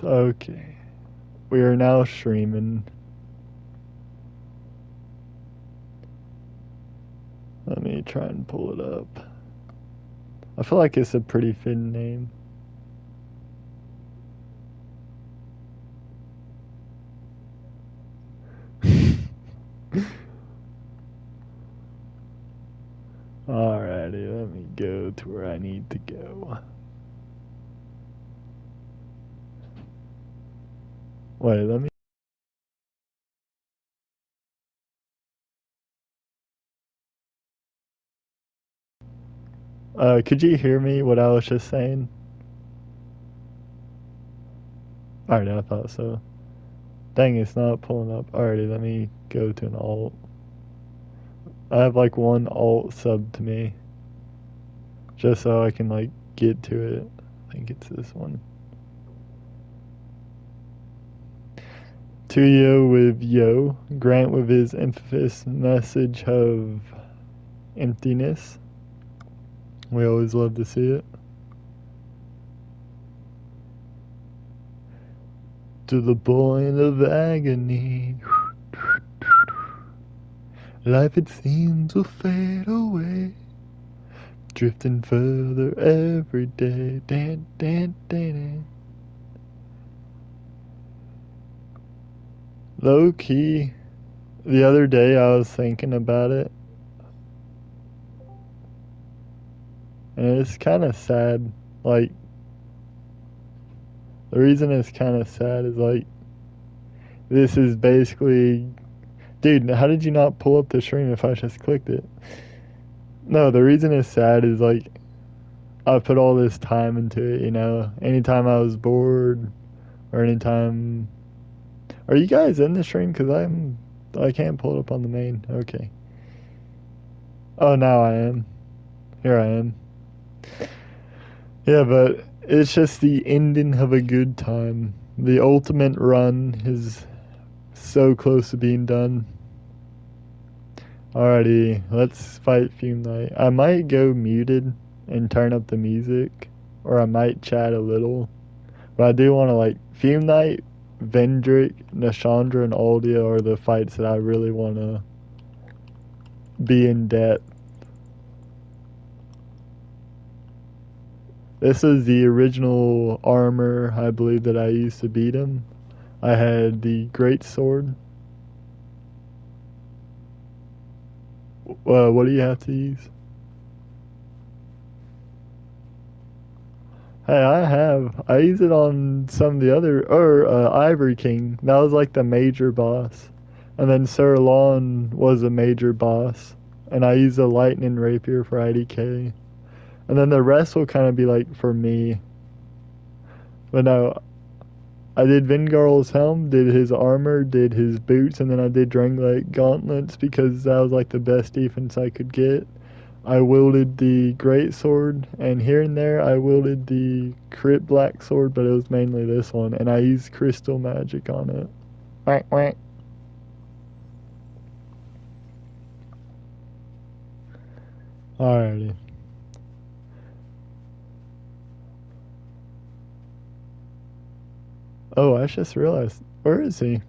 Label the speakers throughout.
Speaker 1: Okay. We are now streaming. Let me try and pull it up. I feel like it's a pretty fitting name. Alrighty, let me go to where I need to go. Wait, let me. Could you hear me what I was just saying? Alright, I thought so. Dang, it's not pulling up. Alrighty, let me go to an alt. I have like one alt sub to me. Just so I can like get to it. I think it's this one. Tuyo with Yo. Grant with his infamous message of emptiness. We always love to see it. To the point of agony. Life it seems will fade away. Drifting further every day. Dan, dan, dan, dan. Low key, the other day I was thinking about it. And it's kind of sad. Like, the reason it's kind of sad is like, this is basically. Dude, how did you not pull up the stream if I just clicked it? No, the reason it's sad is like, I put all this time into it, you know? Anytime I was bored, or anytime. Are you guys in the stream? Because I can't pull it up on the main. Okay. Oh, now I am. Here I am. Yeah, but it's just the ending of a good time. The ultimate run is so close to being done. Alrighty, let's fight Fume Night. I might go muted and turn up the music, or I might chat a little. But I do want to like Fume Night, Vendrick, Nashandra, and Aldia are the fights that I really want to be in depth. This is the original armor, I believe, that I used to beat him. I had the Great Sword. What do you have to use? Hey, I use it on some of the other, or Ivory King. That was like the major boss. And then Sir Lon was a major boss. And I use a Lightning Rapier for IDK. And then the rest will kind of be like for me. But no, I did Vingarl's helm, did his armor, did his boots, and then I did Drangleic gauntlets because that was like the best defense I could get. I wielded the great sword, and here and there I wielded the crit black sword, but it was mainly this one, and I used crystal magic on it. Whack, whack. Alrighty. Oh, I just realized. Where is he?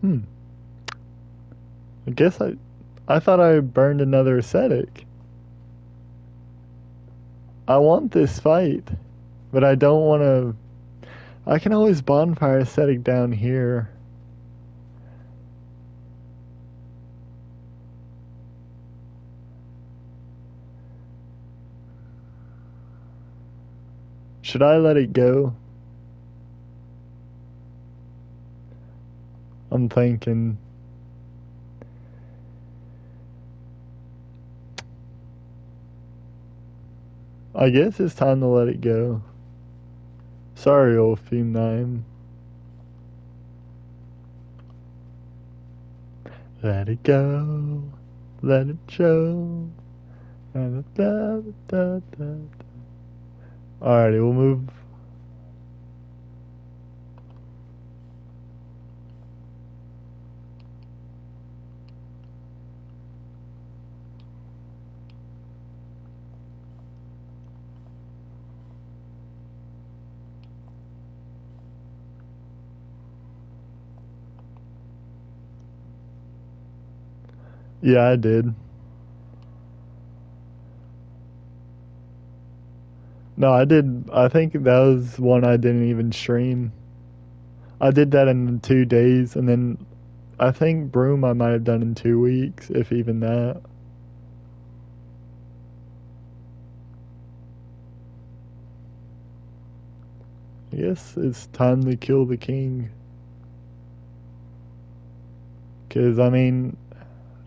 Speaker 1: Hmm. I guess I thought I burned another ascetic. I want this fight, but I don't want to. I can always bonfire ascetic down here. Should I let it go? I'm thinking. I guess it's time to let it go. Sorry, old Nine. Let it go. Let it show. Alrighty, we'll move. Yeah, I did. No, I did. I think that was one I didn't even stream. I did that in 2 days, and then I think Broom I might have done in 2 weeks, if even that. I guess it's time to kill the king. Cause I mean,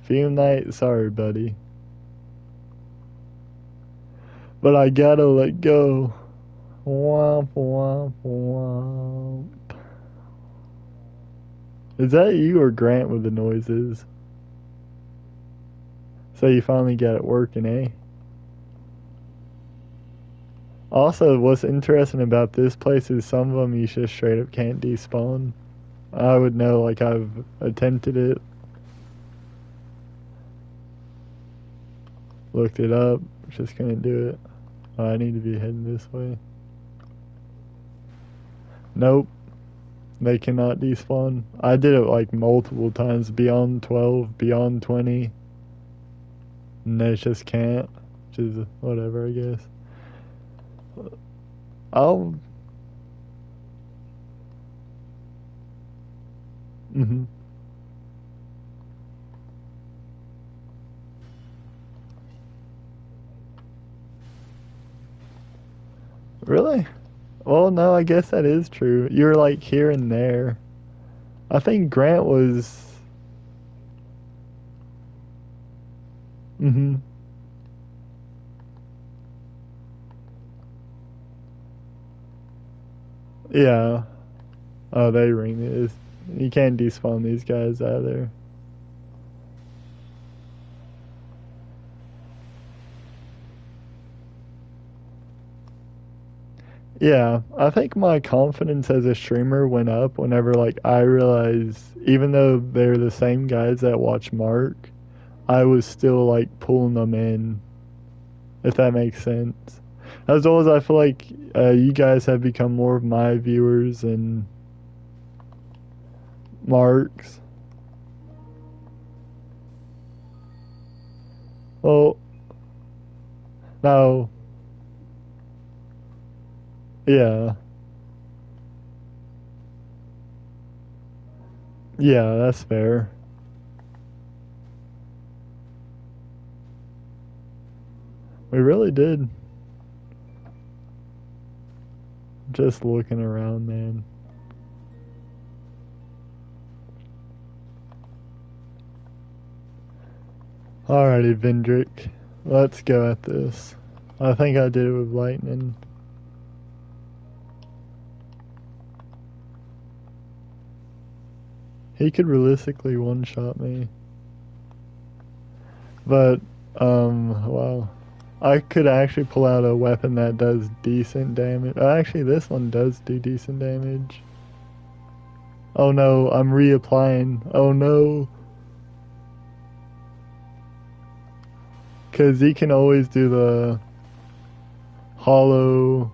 Speaker 1: Fume Knight, sorry, buddy, but I gotta let go. Womp womp womp. Is that you or Grant with the noises? So you finally got it working, eh? Also, what's interesting about this place is some of them you just straight up can't despawn. I would know, like I've attempted it, looked it up, just couldn't do it. Oh, I need to be heading this way. Nope, they cannot despawn. I did it like multiple times, beyond 12, beyond 20, and they just can't. Which is whatever, I guess. I'll. Mm-hmm. Really? Well, no, I guess that is true. You're like here and there. I think Grant was. Mm-hmm. Yeah. Oh, they ring it. You can't despawn these guys either. Yeah, I think my confidence as a streamer went up whenever like I realized even though they're the same guys that watch Mark, I was still like pulling them in, if that makes sense. As well as I feel like you guys have become more of my viewers and Mark's. Well, no, yeah, yeah, that's fair. We really did. Just looking around, man. Alrighty, Vendrick. Let's go at this. I think I did it with lightning. He could realistically one-shot me. But, wow. I could actually pull out a weapon that does decent damage. Actually, this one does do decent damage. Oh no, I'm reapplying. Oh no. Because he can always do the hollow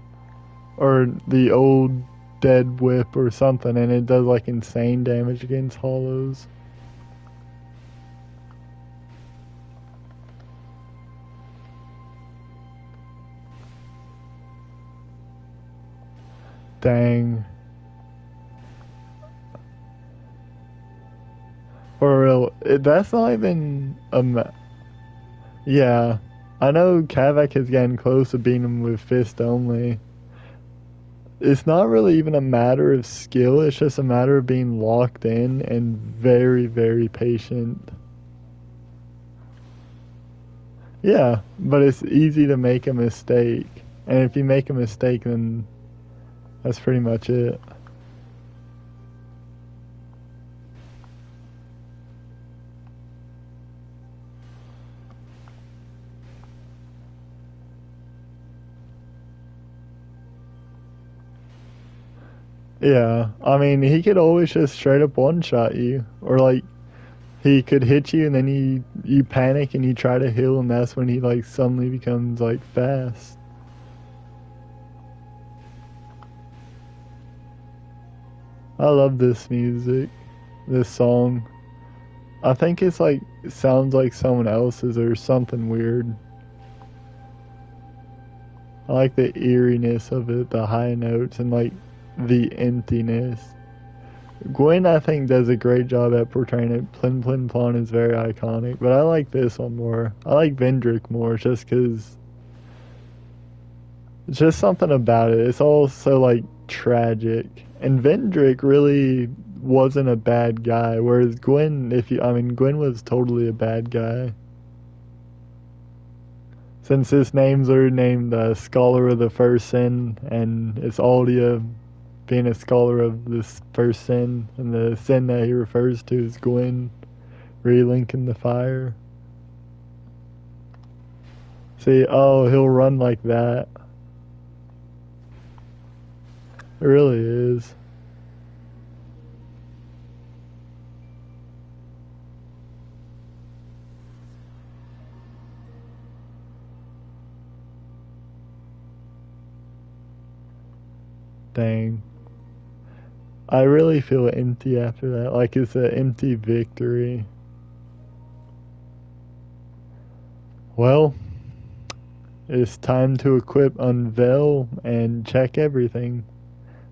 Speaker 1: or the old dead whip or something, and it does like insane damage against hollows. Dang. For real, that's not even yeah. I know Kavak is getting close to beating him with fist only. It's not really even a matter of skill, it's just a matter of being locked in and very, very patient. Yeah, but it's easy to make a mistake. And if you make a mistake, then that's pretty much it. Yeah, I mean, he could always just straight up one shot you, or like he could hit you and then you panic and you try to heal, and that's when he like suddenly becomes like fast. I love this music, this song. I think it's like, it sounds like someone else's or something weird. I like the eeriness of it, the high notes, and like the emptiness. Gwen, I think, does a great job at portraying it. Plin Plin Plon is very iconic, but I like this one more. I like Vendrick more just because it's just something about it. It's all so like tragic. And Vendrick really wasn't a bad guy, whereas Gwen, Gwen was totally a bad guy. Since his names are named Scholar of the First Sin, and it's Aldia being a scholar of this first sin, and the sin that he refers to is Gwen relinking the fire. See, oh, he'll run like that. It really is. Dang. I really feel empty after that. Like it's an empty victory. Well, it's time to equip, unveil, and check everything.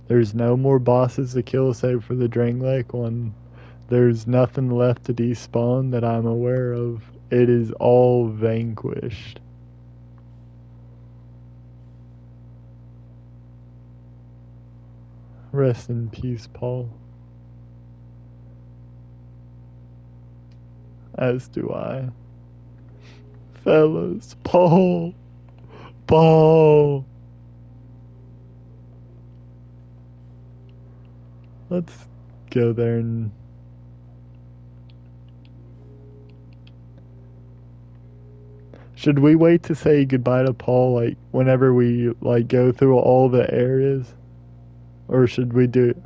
Speaker 1: There's no more bosses to kill save for the Drangleic one. There's nothing left to despawn that I'm aware of. It is all vanquished. Rest in peace, Paul. As do I. Fellas, Paul! Paul! Let's go there and... Should we wait to say goodbye to Paul, like, whenever we, like, go through all the areas? Or should we do it?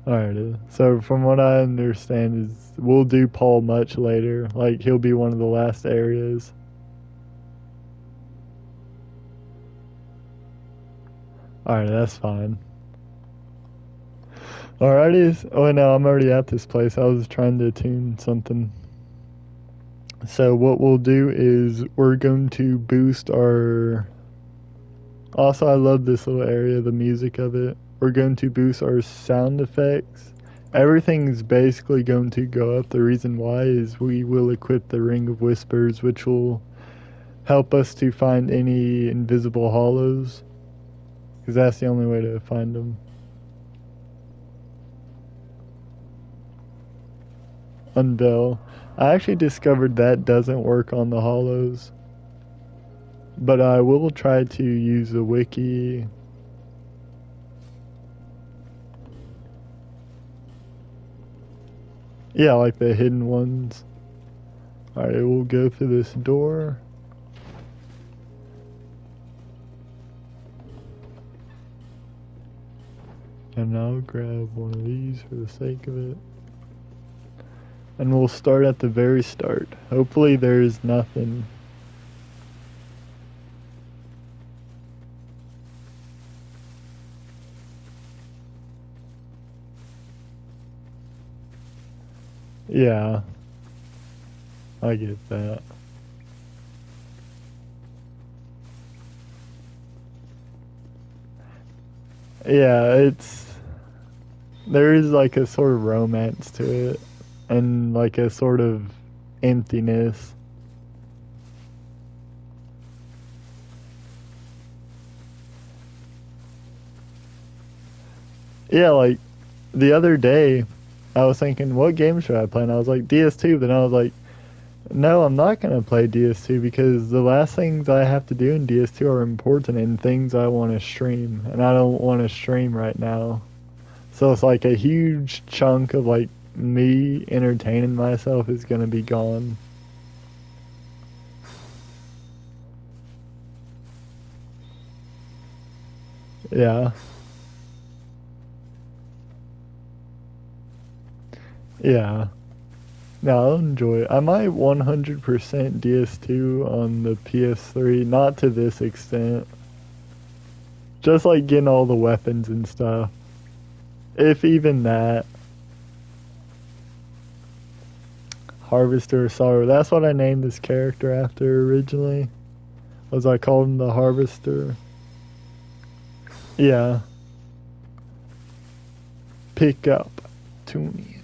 Speaker 1: Alright, so from what I understand is we'll do Paul much later. Like, he'll be one of the last areas. Alright, that's fine. Alrighty. Oh, no, I'm already at this place. I was trying to tune something. So what we'll do is we're going to boost our... Also, I love this little area, the music of it. We're going to boost our sound effects. Everything's basically going to go up. The reason why is we will equip the Ring of Whispers, which will help us to find any invisible hollows. Because that's the only way to find them. Unveil. I actually discovered that doesn't work on the hollows. But I will try to use the wiki. Yeah, like the hidden ones. Alright, we'll go through this door. And I'll grab one of these for the sake of it. And we'll start at the very start. Hopefully there's nothing. Yeah, I get that. Yeah, there is like a sort of romance to it, and like a sort of emptiness. Yeah, like the other day, I was thinking, what game should I play? And I was like, DS2. Then I was like, no, I'm not going to play DS2 because the last things I have to do in DS2 are important and things I want to stream. And I don't want to stream right now. So it's like a huge chunk of like me entertaining myself is going to be gone. Yeah. Yeah. No, I'll enjoy it. I might 100% DS2 on the PS3, not to this extent. Just like getting all the weapons and stuff. If even that. Harvester of Sorrow. That's what I named this character after originally. Was I called him the Harvester? Yeah. Pick up. Tuning.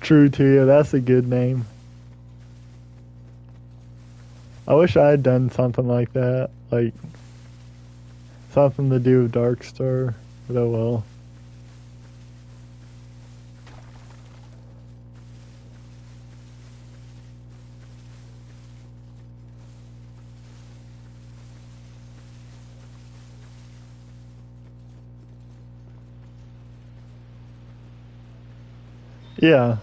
Speaker 1: True to you. That's a good name. I wish I had done something like that. Like, something to do with Darkstar. But oh well. Yeah.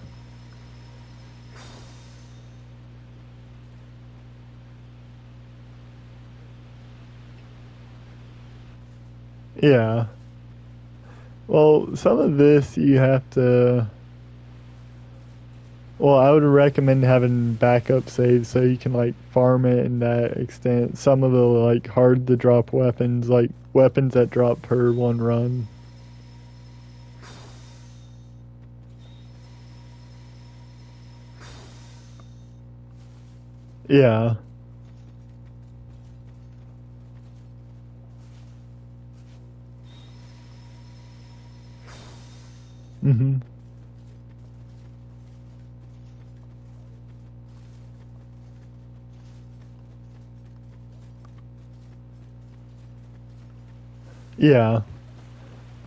Speaker 1: Yeah. Well, some of this you have to. Well, I would recommend having backup saves so you can like farm it in that extent. Some of the like hard to drop weapons, like weapons that drop per one run. Yeah. Mhm. Yeah.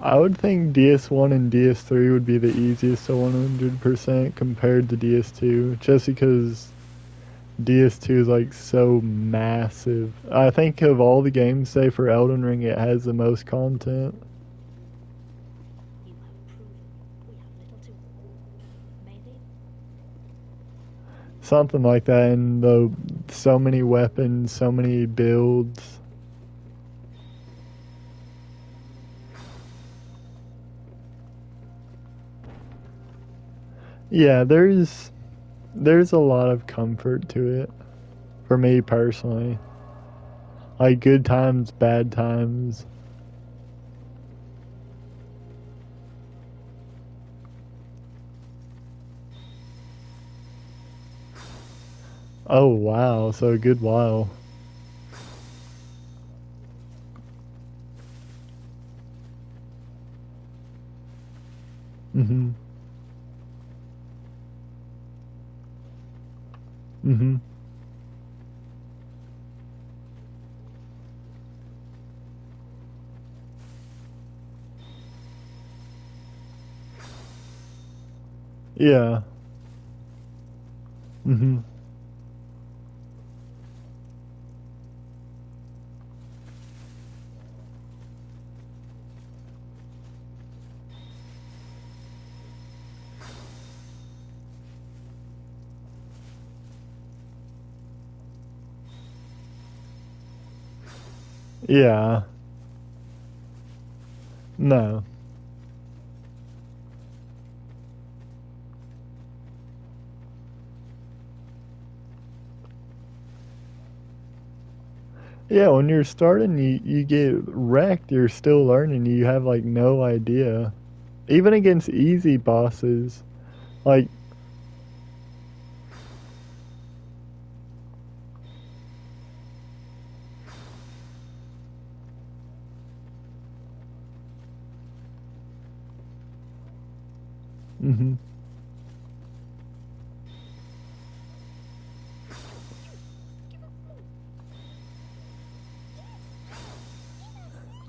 Speaker 1: I would think DS1 and DS3 would be the easiest to 100% compared to DS2, just because DS2 is like so massive. I think of all the games, say for Elden Ring, it has the most content. Something like that, and the so many weapons, so many builds. Yeah, there's a lot of comfort to it for me personally. Like good times, bad times. Oh wow, so a good while. Mhm. Mhm. Yeah. Mhm. Yeah. No. Yeah, when you're starting, you get wrecked. You're still learning. You have like no idea. Even against easy bosses, like, mhm.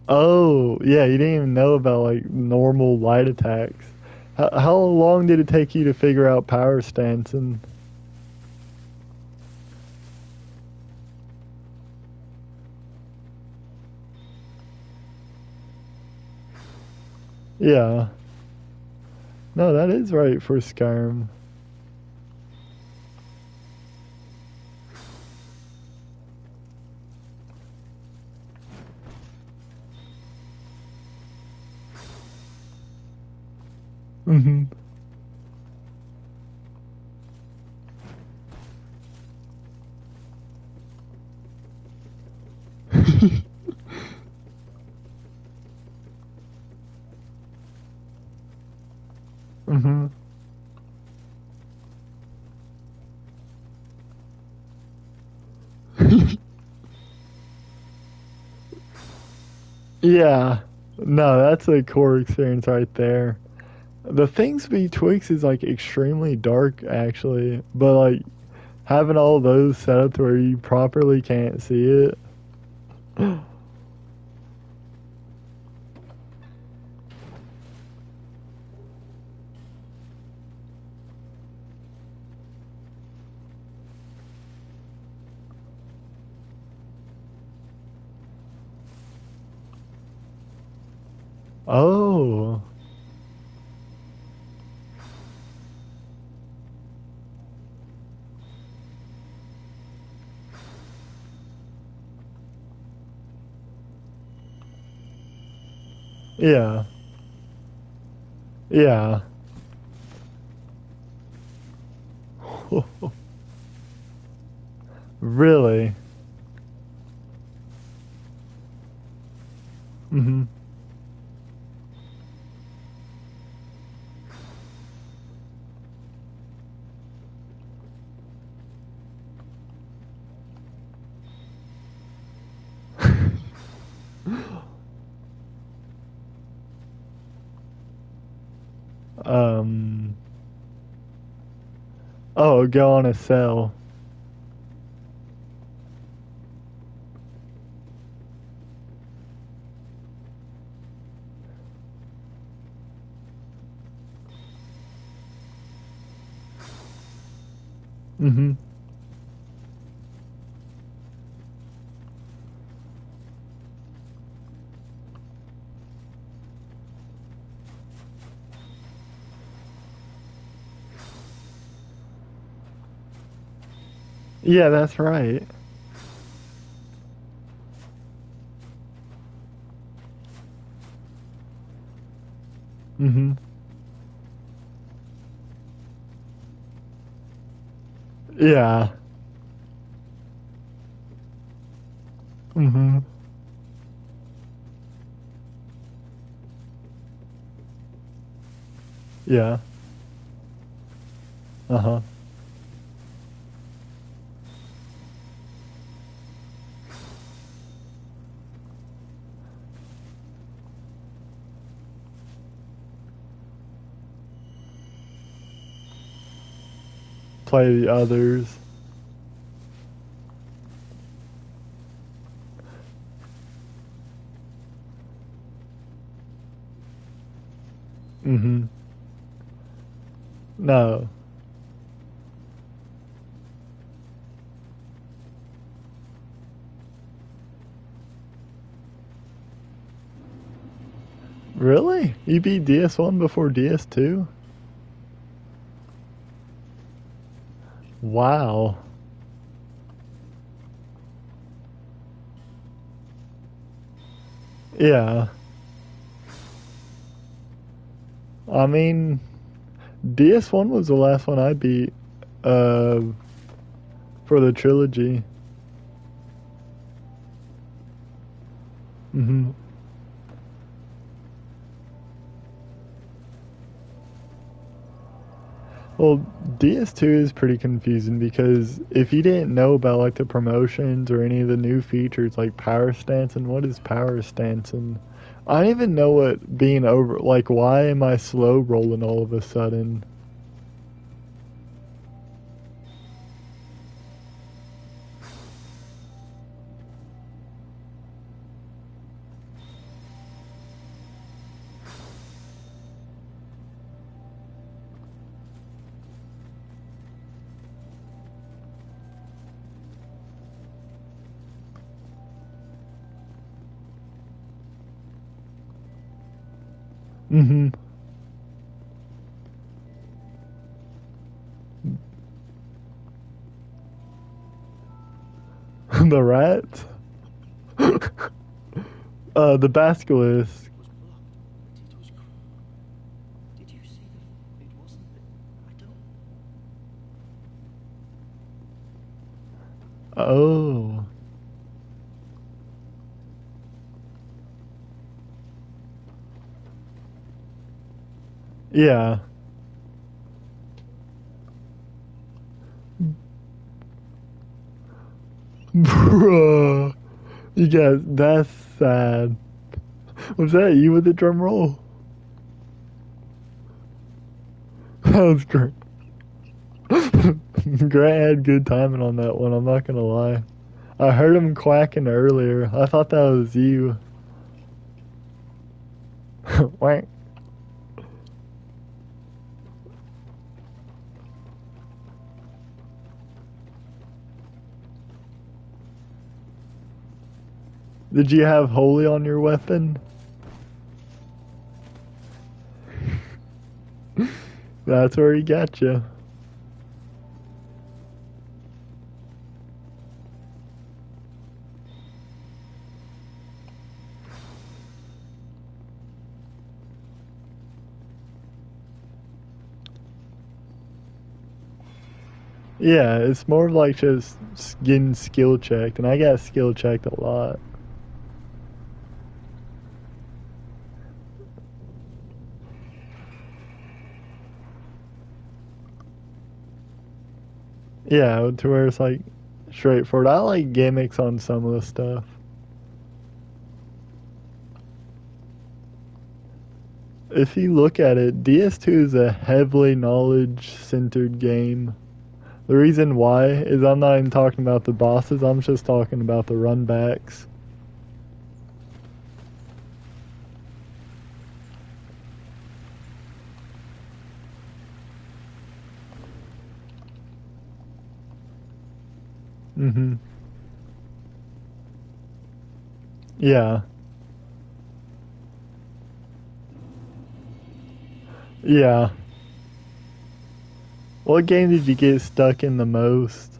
Speaker 1: Oh, yeah, you didn't even know about like normal light attacks. How long did it take you to figure out power stance and yeah. No, that is right for Skyrim. Mhm. Yeah. No, that's a core experience right there. The things be Twix is like extremely dark actually, but like having all those set up to where you properly can't see it. Oh. Yeah. Yeah. Really? Mhm. um Oh, go on a sale. Mhm. Yeah, that's right. Mhm. Yeah. Mhm. Yeah. Uh-huh. Play the others. Mhm. No. Really? You beat DS1 before DS2? Wow. Yeah. I mean, DS1 was the last one I beat uh for the trilogy. Mhm. Well, DS2 is pretty confusing because if you didn't know about like the promotions or any of the new features like power stance and what is power stance and I don't even know what being over like why am I slow rolling all of a sudden? Mhm. The rat? The basilisk.
Speaker 2: was blocked, but it was cruel. Did you see the... It wasn't the... I don't...
Speaker 1: Oh. Yeah. Bruh. You guys, that's sad. Was that you with the drum roll? That was great. Grant had good timing on that one, I'm not gonna lie. I heard him quacking earlier. I thought that was you. Wait. Did you have holy on your weapon? That's where he got you. Yeah, it's more of like just getting skill checked, and I got skill checked a lot. Yeah, to where it's like straightforward. I like gimmicks on some of the stuff. If you look at it, DS2 is a heavily knowledge centered game. The reason why is I'm not even talking about the bosses, I'm just talking about the runbacks. Mm-hmm. Yeah. Yeah. What game did you get stuck in the most?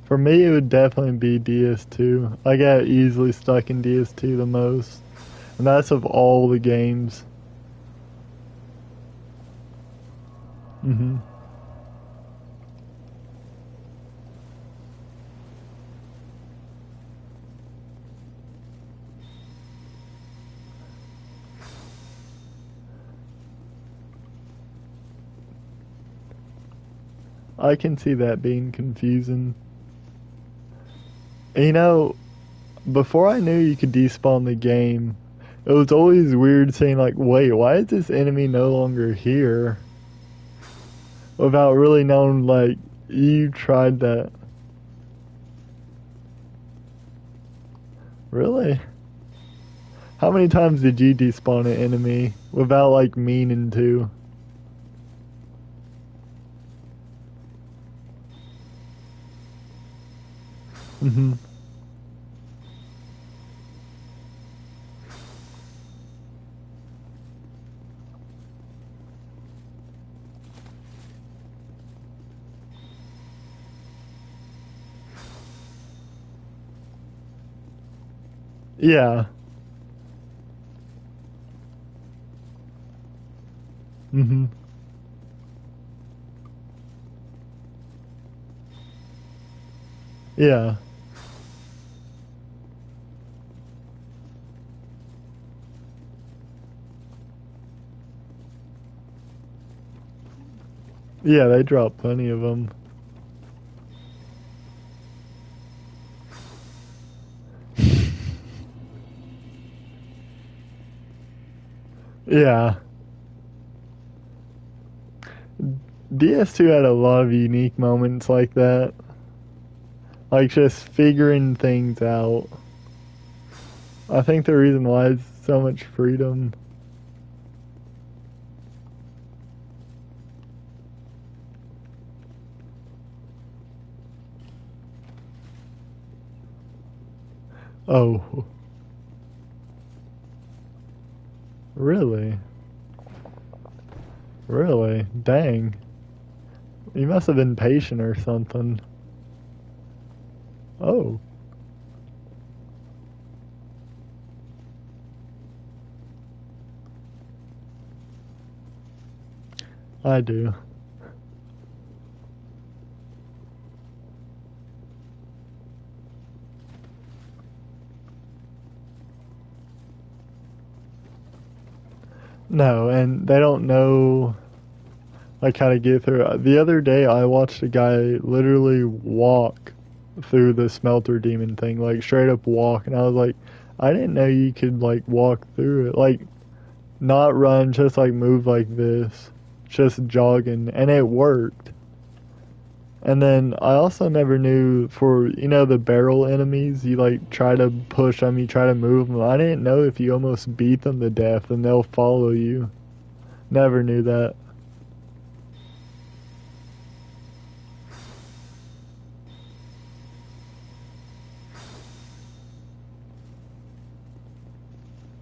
Speaker 1: For me, it would definitely be DS2. I got easily stuck in DS2 the most. And that's of all the games. Mm-hmm. I can see that being confusing. You know, before I knew you could despawn the game, it was always weird saying like, wait, why is this enemy no longer here? Without really knowing like you tried that. Really? How many times did you despawn an enemy without like meaning to? Hmm. Yeah. Hmm. Yeah. Yeah, they drop plenty of them. Yeah. DS2 had a lot of unique moments like that. Like just figuring things out. I think the reason why is so much freedom. Oh, really? Really? Dang. You must have been patient or something. Oh, I do. No, and they don't know like how to get through. The other day, I watched a guy literally walk through the smelter demon thing, like straight up walk, and I was like, I didn't know you could like walk through it, like not run, just like move like this, just jogging, and it worked. And then I also never knew for the barrel enemies, you like try to push them, you try to move them. I didn't know if you almost beat them to death, and they'll follow you. Never knew that.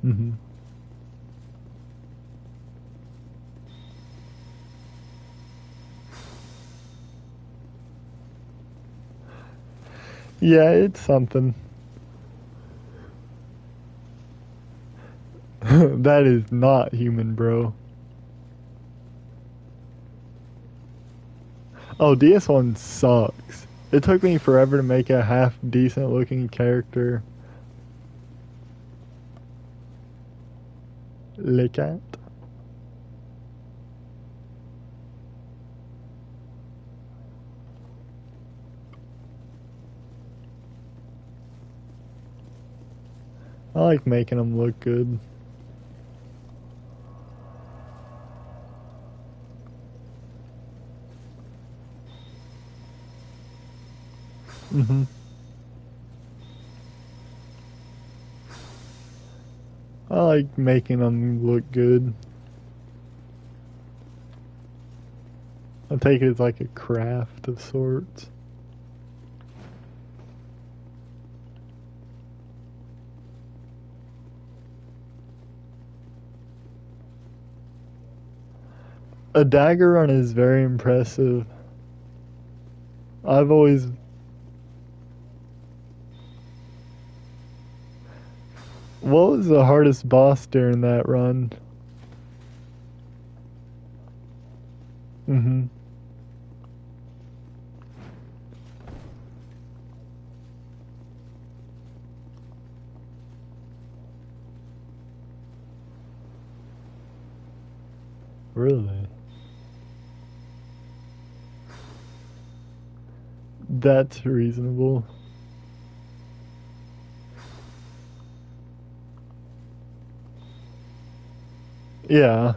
Speaker 1: Hmm. Yeah, it's something. That is not human, bro. Oh, DS1 sucks. It took me forever to make a half decent looking character. Le cat. I like making them look good. Hmm. I like making them look good. I take it as like a craft of sorts. A dagger run is very impressive. I've always. What was the hardest boss during that run? Hmm. Really? That's reasonable. Yeah.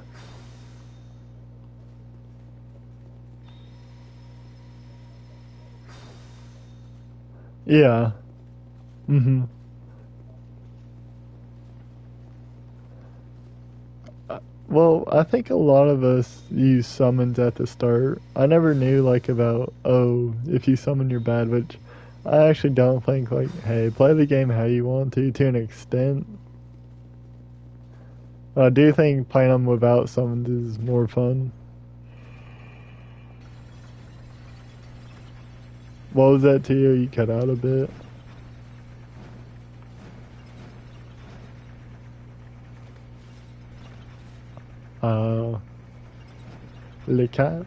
Speaker 1: Yeah. Hmm. Well, I think a lot of us use summons at the start. I never knew like about if you summon you're bad, which I actually don't think like hey, play the game how you want to an extent. I do think playing them without summons is more fun. What was that to you? You cut out a bit. Uh, Le cat.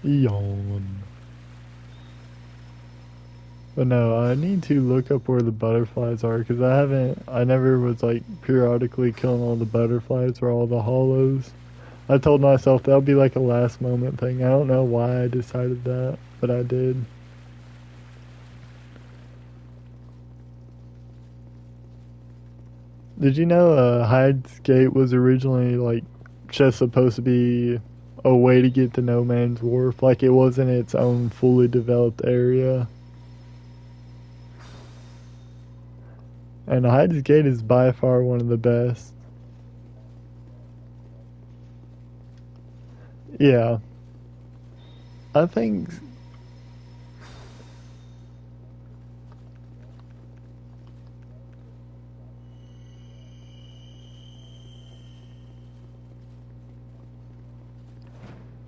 Speaker 1: Yawn. But no, I need to look up where the butterflies are because I never was like periodically killing all the butterflies or all the hollows. I told myself that'll be like a last moment thing. I don't know why I decided that, but I did. Did you know Hyde's Gate was originally like just supposed to be a way to get to No Man's Wharf? Like it wasn't its own fully developed area. And Hyde's Gate is by far one of the best. Yeah, I think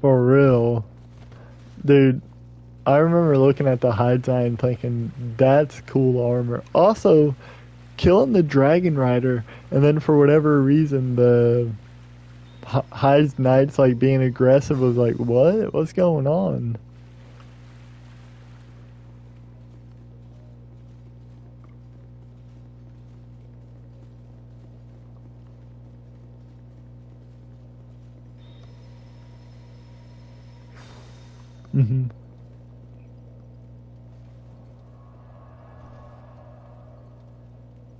Speaker 1: for real, dude. I remember looking at the Hyde sign thinking that's cool armor. Also, killing the Dragon Rider, and then for whatever reason the Hyde's Knights like being aggressive was like, what? What's going on? Mhm.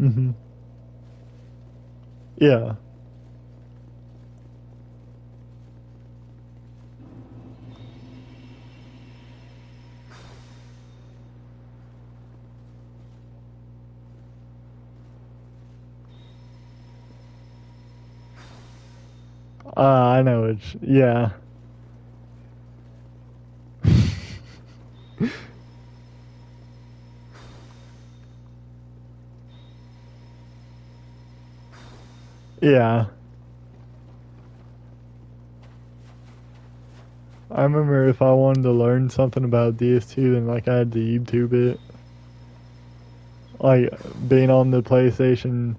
Speaker 1: Mhm. Yeah. I know it's yeah. Yeah. I remember if I wanted to learn something about DS2, then like I had to YouTube it. Like being on the PlayStation,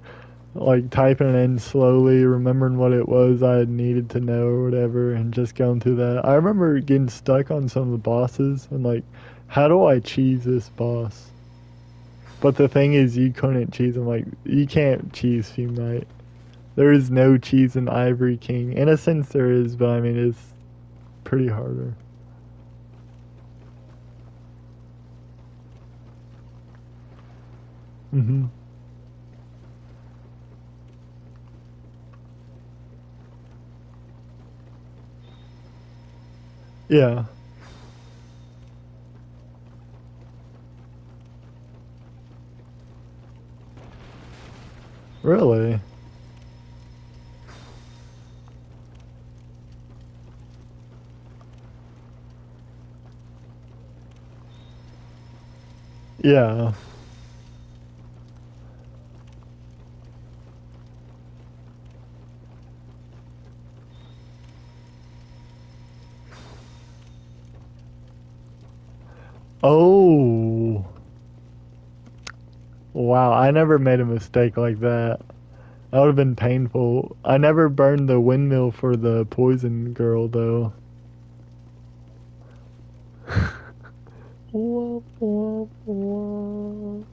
Speaker 1: like typing it in slowly, remembering what it was I had needed to know or whatever, and just going through that. I remember getting stuck on some of the bosses and like, how do I cheese this boss? But the thing is, you couldn't cheese him. Like, you can't cheese Fume Knight. There is no cheese in Ivory King. In a sense, there is, but I mean, it's pretty harder. Hmm. Yeah. Really? Yeah. Oh. Wow. I never made a mistake like that. That would have been painful. I never burned the windmill for the poison girl, though. Wah, wah, wah.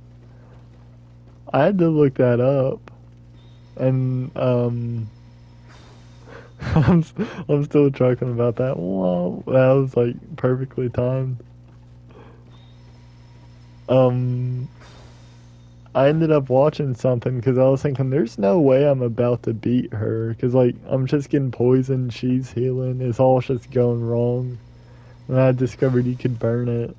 Speaker 1: I had to look that up. And, I'm, I'm still talking about that. Whoa, that was like perfectly timed. Um, I ended up watching something because I was thinking, there's no way I'm about to beat her because like I'm just getting poisoned, she's healing, it's all just going wrong. And I discovered you could burn it.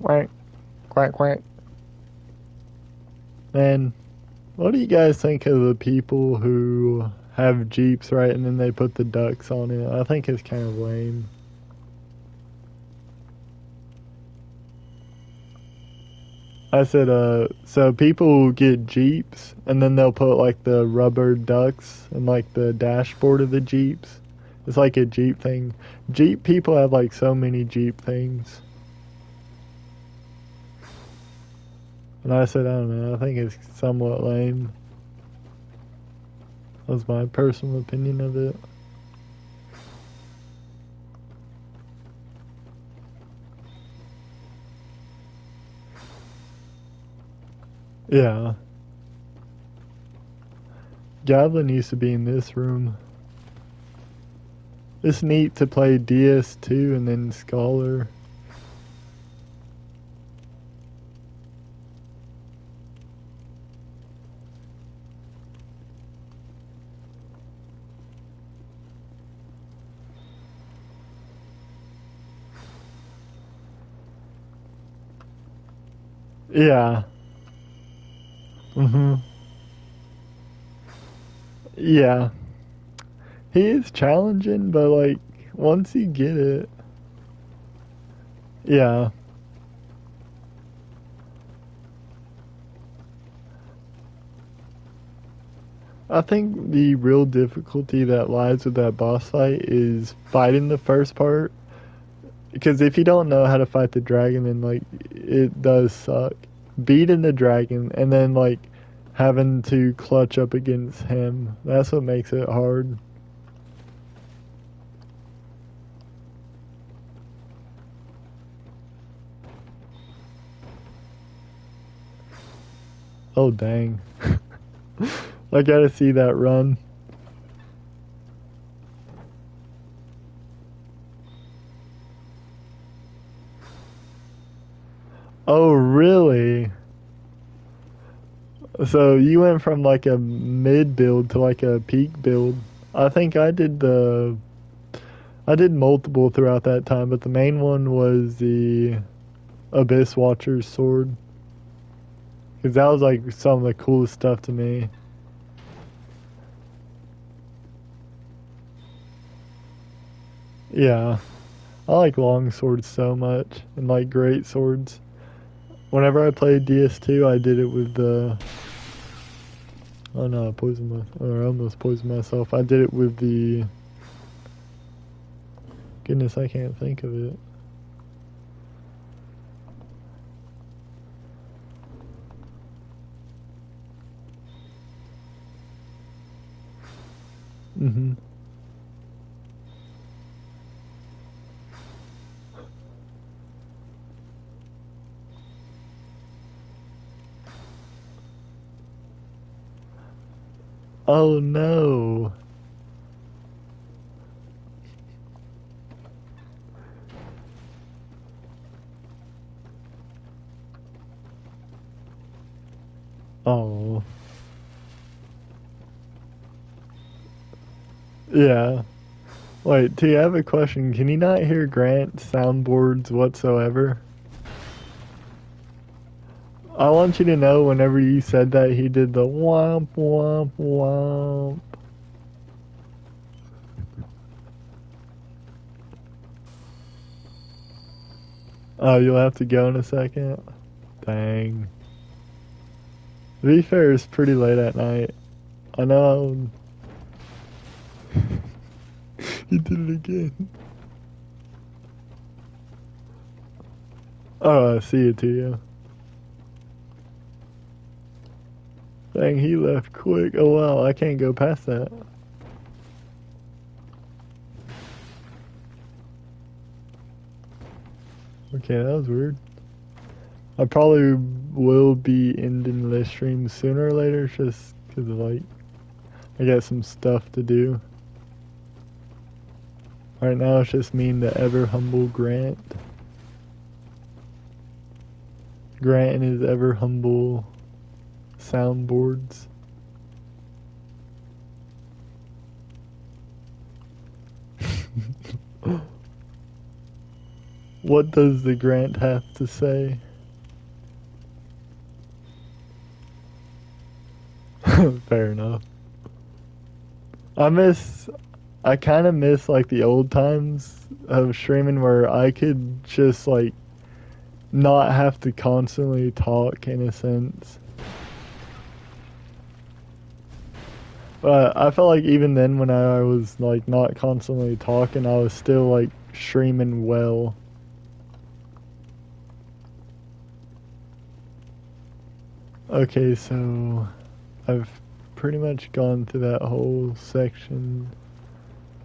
Speaker 1: Quack, quack, quack. Man, what do you guys think of the people who have Jeeps, right, and then they put the ducks on it? I think it's kind of lame. I said, so people get Jeeps and then they'll put like the rubber ducks and like the dashboard of the Jeeps. It's like a Jeep thing. Jeep people have like so many Jeep things. And I said, I don't know, I think it's somewhat lame. That's my personal opinion of it. Yeah. Goblin used to be in this room. It's neat to play DS2 and then Scholar. Yeah. Mhm. Yeah. He is challenging, but like once you get it, yeah. I think the real difficulty that lies with that boss fight is fighting the first part. Because if you don't know how to fight the dragon, then like it does suck. Beating the dragon and then like having to clutch up against him. That's what makes it hard. Oh, dang. I gotta see that run. Oh, really? So you went from like a mid build to like a peak build. I think I did multiple throughout that time, but the main one was the Abyss Watcher's sword. Because that was like some of the coolest stuff to me. Yeah. I like long swords so much and like great swords. Whenever I played DS2, I did it with the. Oh no, I poisoned my. Or I almost poisoned myself. I did it with the. Goodness, I can't think of it. Mm-hmm. Oh no. Oh. Yeah. Wait, T, I have a question. Can you not hear Grant's soundboards whatsoever? I want you to know whenever you said that he did the womp womp womp. Oh, you'll have to go in a second? Dang. To be fair, it's pretty late at night. I know. He did it again. Oh, I see it to you. Dang, he left quick. Oh wow, I can't go past that. Okay, that was weird. I probably will be ending this stream sooner or later just because of like, I got some stuff to do. Right now it's just me and the ever humble Grant. Grant and his ever humble soundboards. What does the Grant have to say? Fair enough. I miss, I kind of miss like the old times of streaming where I could just like not have to constantly talk in a sense. But I felt like even then when I was like not constantly talking, I was still like streaming well. Okay, so I've pretty much gone through that whole section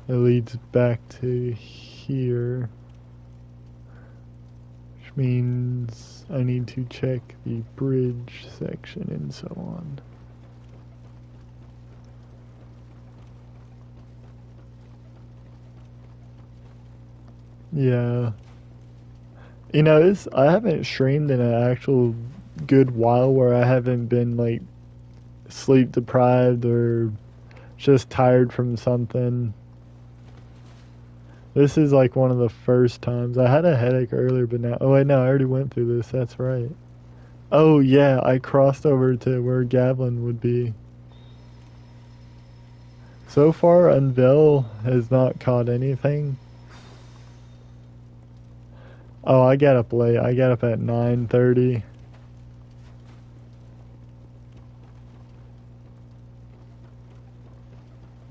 Speaker 1: that leads back to here, which means I need to check the bridge section and so on. Yeah. You know, I haven't streamed in an actual good while where I haven't been like sleep deprived or just tired from something. This is like one of the first times. I had a headache earlier, but now. Oh, wait, no, I already went through this. That's right. Oh, yeah, I crossed over to where Gavlin would be. So far, Unveil has not caught anything. Oh, I got up late. I got up at 9:30.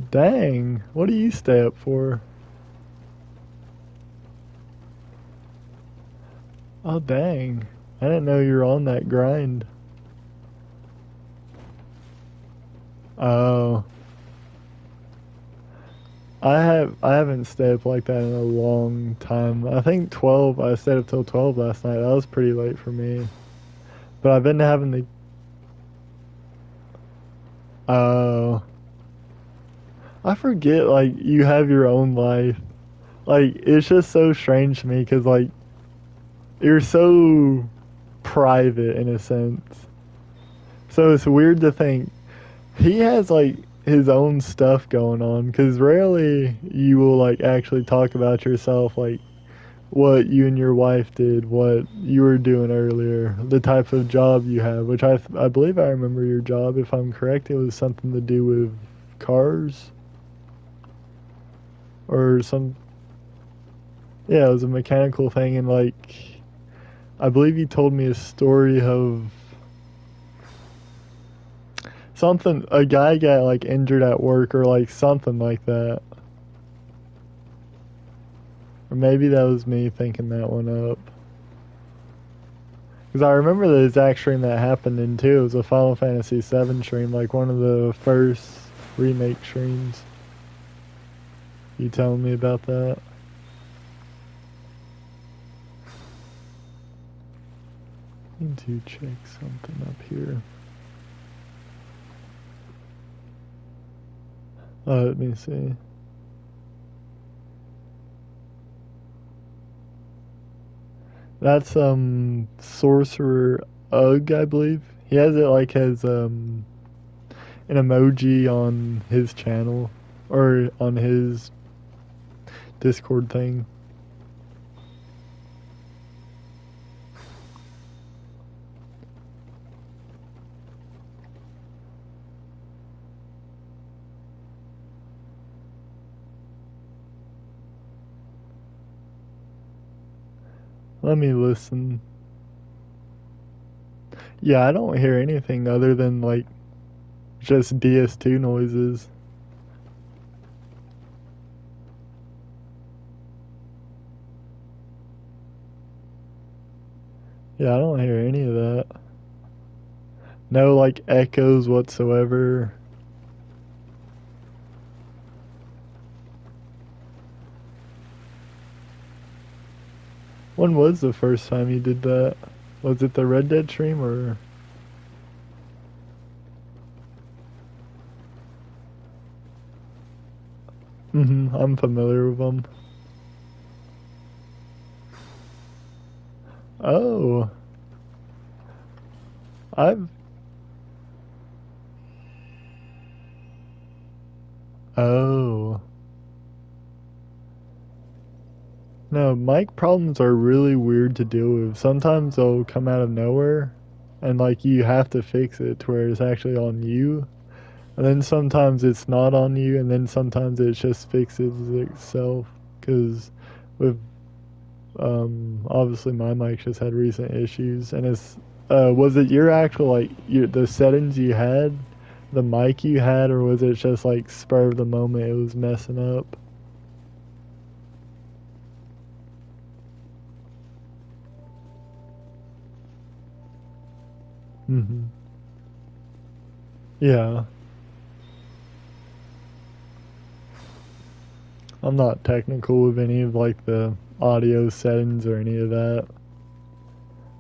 Speaker 1: Dang, what do you stay up for? Oh, dang. I didn't know you were on that grind. Oh. I haven't stayed up like that in a long time. I think 12. I stayed up till 12 last night. That was pretty late for me. But I've been having the Uh, I forget, like, you have your own life. Like, it's just so strange to me because, like, you're so private in a sense. So it's weird to think he has, like, his own stuff going on because rarely you will, like, actually talk about yourself, like, what you and your wife did, what you were doing earlier, the type of job you have, which I believe I remember your job. If I'm correct, it was something to do with cars or some. Yeah, it was a mechanical thing, and like I believe you told me a story of something. A guy got like injured at work or like something like that. Or maybe that was me thinking that one up. Because I remember the exact stream that happened in too. It was a Final Fantasy VII stream, like one of the first remake streams. You telling me about that? I need to check something up here. Let me see. That's Sorcerer Ugg, I believe. He has it like as an emoji on his channel or on his Discord thing. Let me listen. Yeah, I don't hear anything other than like just DS2 noises. Yeah, I don't hear any of that. No like echoes whatsoever. When was the first time you did that? Was it the Red Dead stream or? I'm familiar with them. Oh, I've. Oh. No, mic problems are really weird to deal with. Sometimes they'll come out of nowhere, and like you have to fix it to where it's actually on you. And then sometimes it's not on you, and then sometimes it just fixes itself. Because with obviously my mic just had recent issues, and it's was it your actual like the settings you had, the mic you had, or was it just like spur of the moment it was messing up? hmm Yeah, I'm not technical with any of like the audio settings or any of that.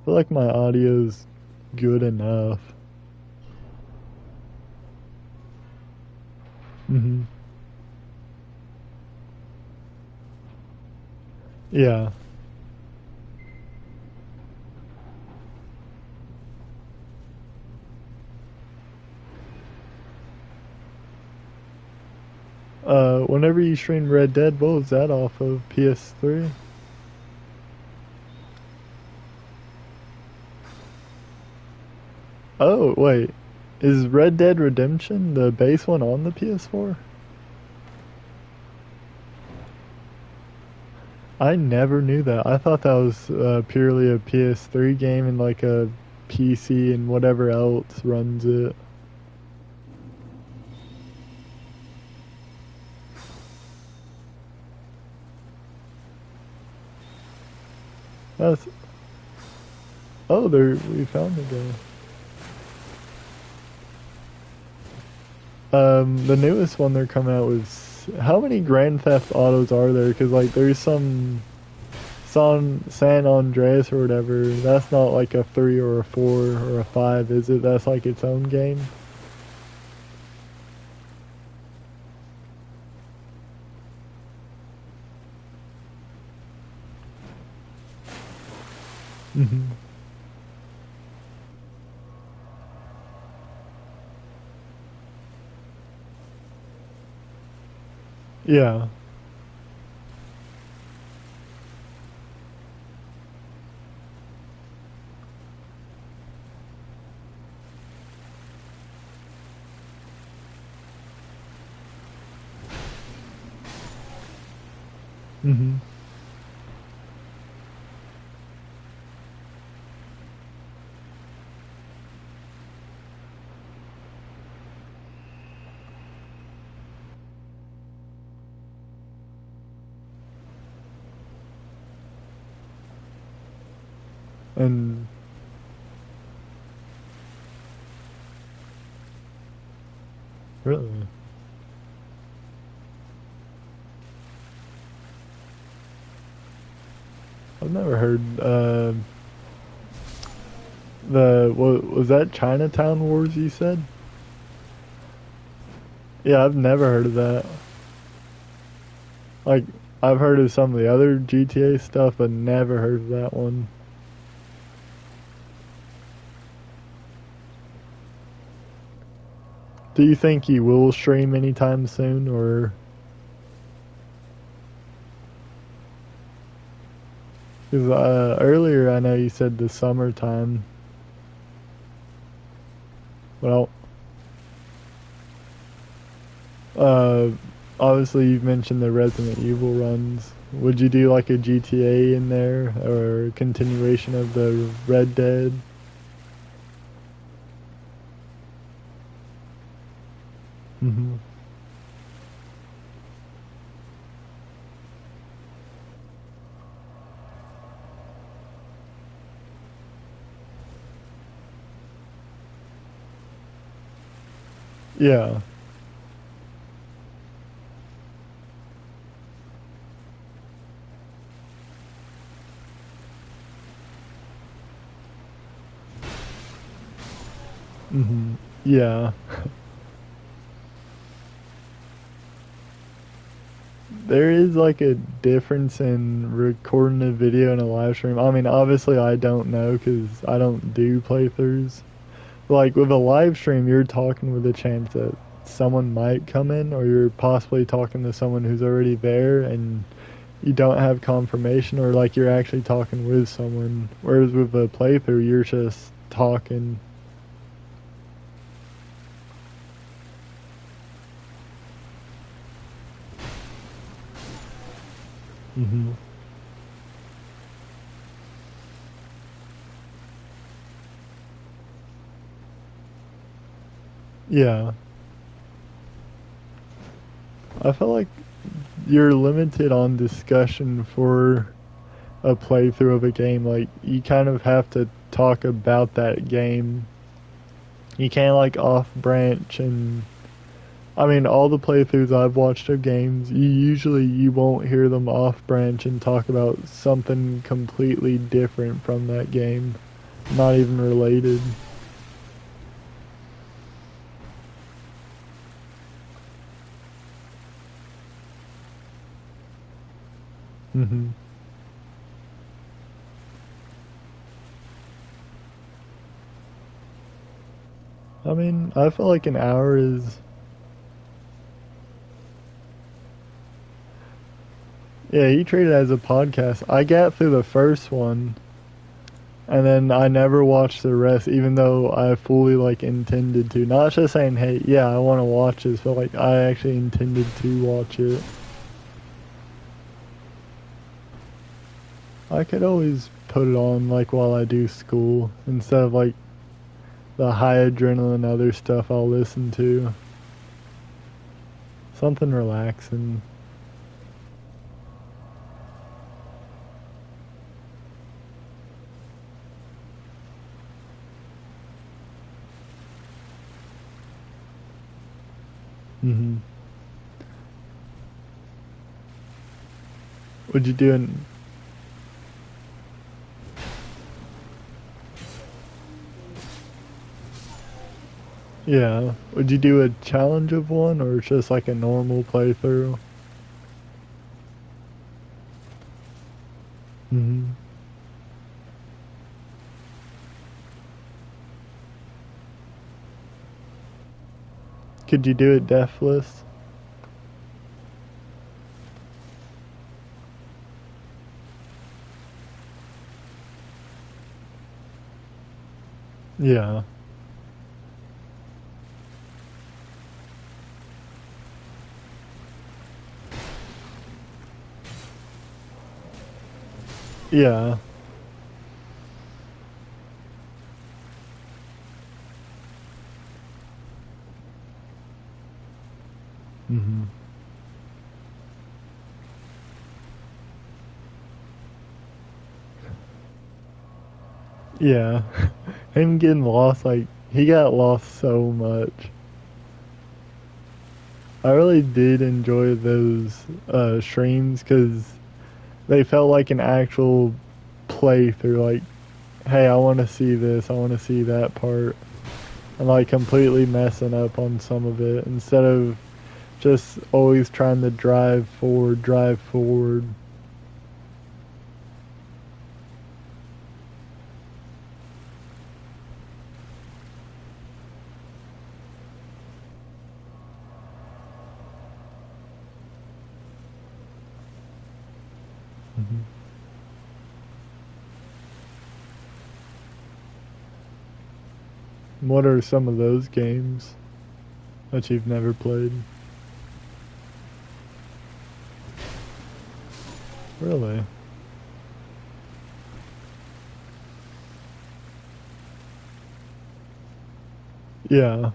Speaker 1: I feel like my audio's good enough. hmm Yeah. Whenever you stream Red Dead, what was that off of? PS3? Oh, wait. Is Red Dead Redemption the base one on the PS4? I never knew that. I thought that was purely a PS3 game and like a PC and whatever else runs it. That's oh, there we found the game. The newest one they're coming out with. How many Grand Theft Autos are there? Because like there's some San Andreas or whatever. That's not like a 3 or a 4 or a 5, is it? That's like its own game. Hmm. Yeah. Hmm. And really, I've never heard the what was that Chinatown Wars you said? Yeah, I've never heard of that. Like I've heard of some of the other GTA stuff, but never heard of that one. Do you think you will stream anytime soon, or because earlier I know you said the summertime. Well, uh, obviously you've mentioned the Resident Evil runs. Would you do like a GTA in there or a continuation of the Red Dead? Hmm. Yeah. Hmm. Yeah. There is like a difference in recording a video and a live stream. I mean, obviously I don't know because I don't do playthroughs. Like with a live stream, you're talking with a chance that someone might come in, or you're possibly talking to someone who's already there and you don't have confirmation, or like you're actually talking with someone. Whereas with a playthrough, you're just talking. Hmm. Yeah. I feel like you're limited on discussion for a playthrough of a game. Like, you kind of have to talk about that game. You can't, like, off branch and I mean, all the playthroughs I've watched of games, you won't hear them off branch and talk about something completely different from that game, not even related. Hmm. I mean, I feel like an hour is, yeah, you treat it as a podcast. I got through the first one, and then I never watched the rest, even though I fully like intended to. Not just saying, hey, yeah, I want to watch this, but like I actually intended to watch it. I could always put it on like while I do school instead of like the high adrenaline other stuff I'll listen to. Something relaxing. Hmm. Would you do an yeah? Would you do a challenge of one or just like a normal playthrough? Hmm. Could you do it deathless? Yeah. Yeah. Hmm. Yeah. Him getting lost, like, he got lost so much. I really did enjoy those streams because they felt like an actual playthrough. Like, hey, I want to see this, I want to see that part, and like completely messing up on some of it instead of just always trying to drive forward, drive forward. Hmm. What are some of those games that you've never played? Really? Yeah.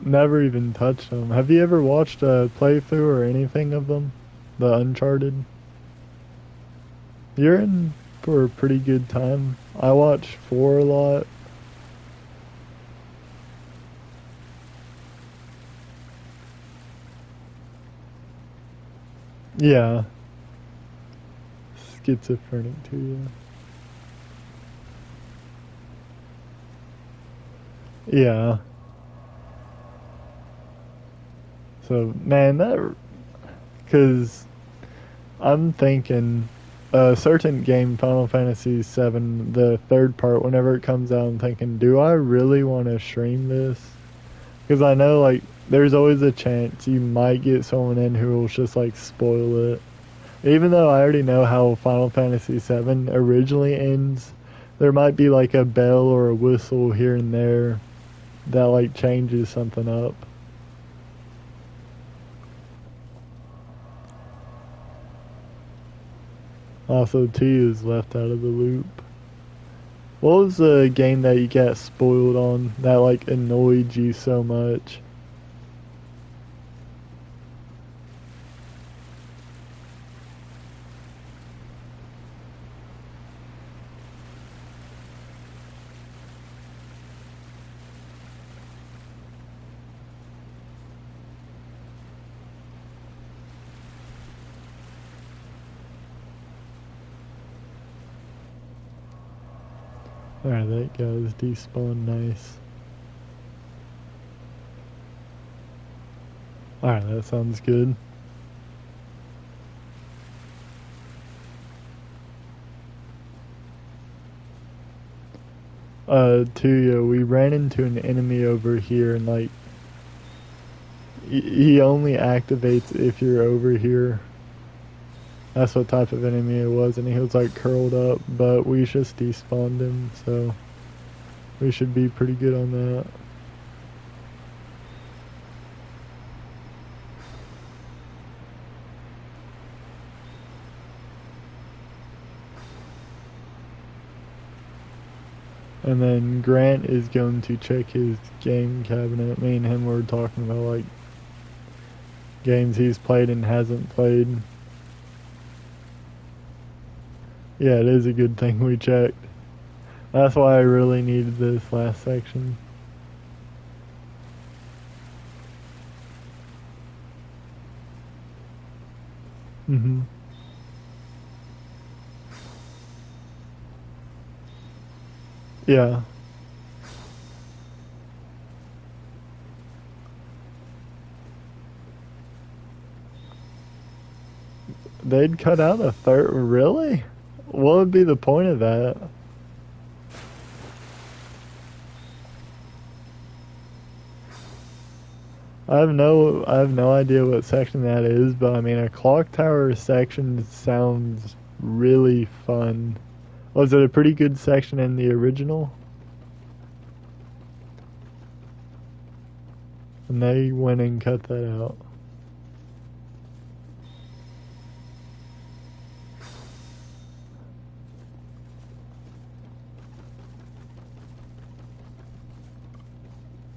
Speaker 1: Never even touched them. Have you ever watched a playthrough or anything of them? The Uncharted? You're in for a pretty good time. I watch 4 a lot. Yeah. Schizophrenic too, yeah. Yeah. So, man, that. Because I'm thinking a certain game, Final Fantasy VII, the third part, whenever it comes out, I'm thinking, do I really want to stream this? Because I know, like, there's always a chance you might get someone in who will just, like, spoil it. Even though I already know how Final Fantasy VII originally ends, there might be, like, a bell or a whistle here and there that, like, changes something up. Also, T is left out of the loop. What was the game that you got spoiled on that like annoyed you so much? Alright, that guy's despawned nice. Alright, that sounds good. Tuya, we ran into an enemy over here and like he only activates if you're over here. That's what type of enemy it was, and he was like curled up, but we just despawned him, so we should be pretty good on that. And then Grant is going to check his game cabinet. Me and him were talking about like games he's played and hasn't played. Yeah, it is a good thing we checked. That's why I really needed this last section. Mhm. Yeah. They'd cut out a third. Really? What would be the point of that? I have no idea what section that is, but I mean a clock tower section sounds really fun. Was it a pretty good section in the original? And they went and cut that out.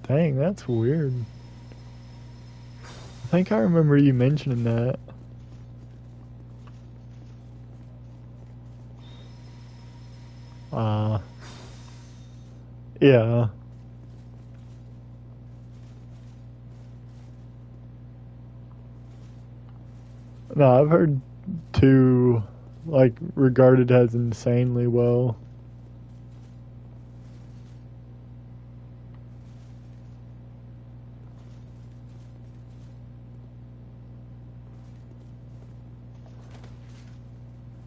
Speaker 1: Dang, that's weird. I think I remember you mentioning that. Uh, yeah. No, I've heard two, like, regarded as insanely well.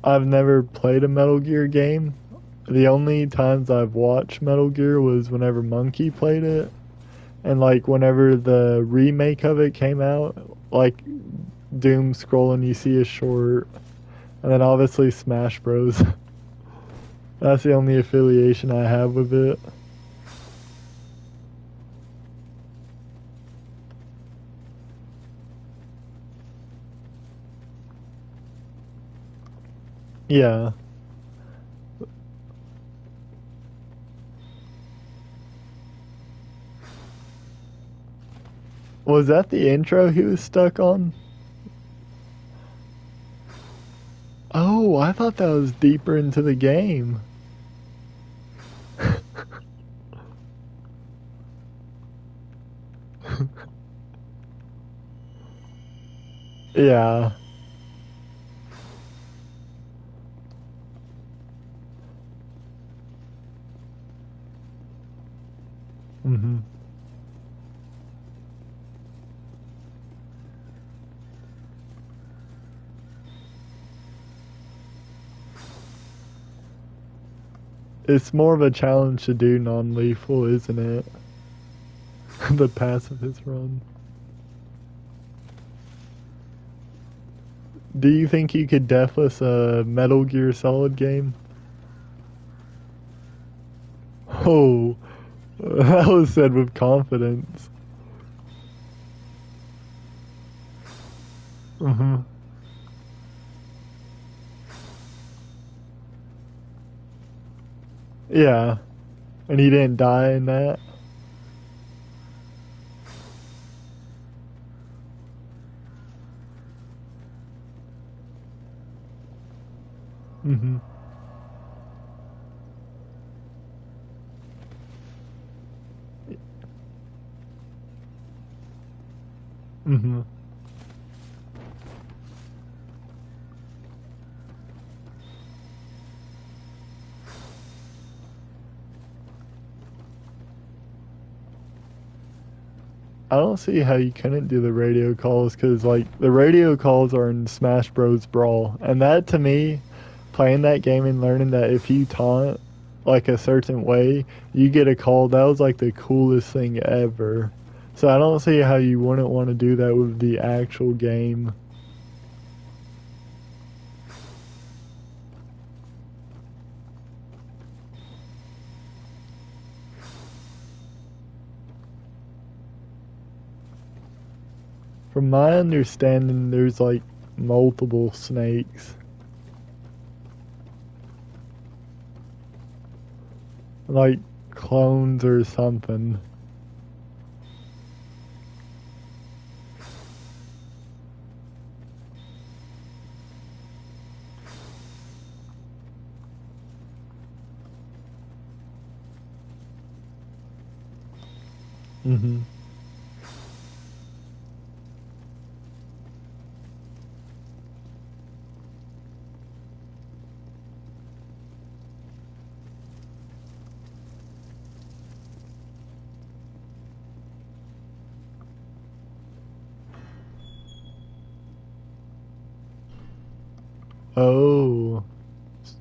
Speaker 1: I've never played a Metal Gear game. The only times I've watched Metal Gear was whenever Monkey played it, and like whenever the remake of it came out, like Doom scrolling, you see a short, and then obviously Smash Bros. That's the only affiliation I have with it. Yeah. Was that the intro he was stuck on? Oh, I thought that was deeper into the game. Yeah. Mhm. It's more of a challenge to do non-lethal, isn't it? The pacifist run. Do you think you could deathless a Metal Gear Solid game? Oh, that was said with confidence. Hmm. Yeah, and he didn't die in that. Hmm. Hmm. I don't see how you couldn't do the radio calls because, like, the radio calls are in Smash Bros. Brawl, and that to me, playing that game and learning that if you taunt like a certain way, you get a call. That was like the coolest thing ever. So I don't see how you wouldn't want to do that with the actual game. From my understanding, there's like multiple snakes, like clones or something. Hmm. Oh,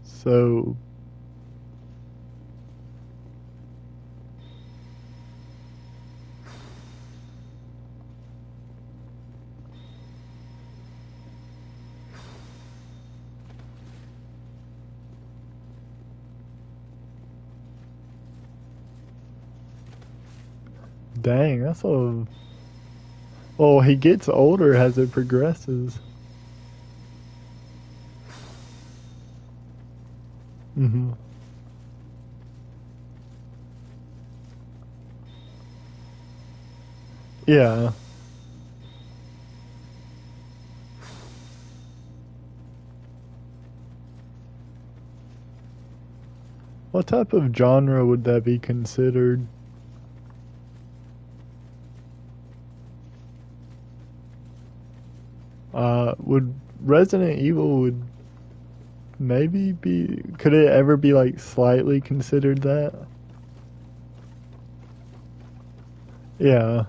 Speaker 1: so dang, that's a. Well, he gets older as it progresses. Hmm. Yeah. What type of genre would that be considered? Would Resident Evil would maybe be? Could it ever be like slightly considered that? Yeah.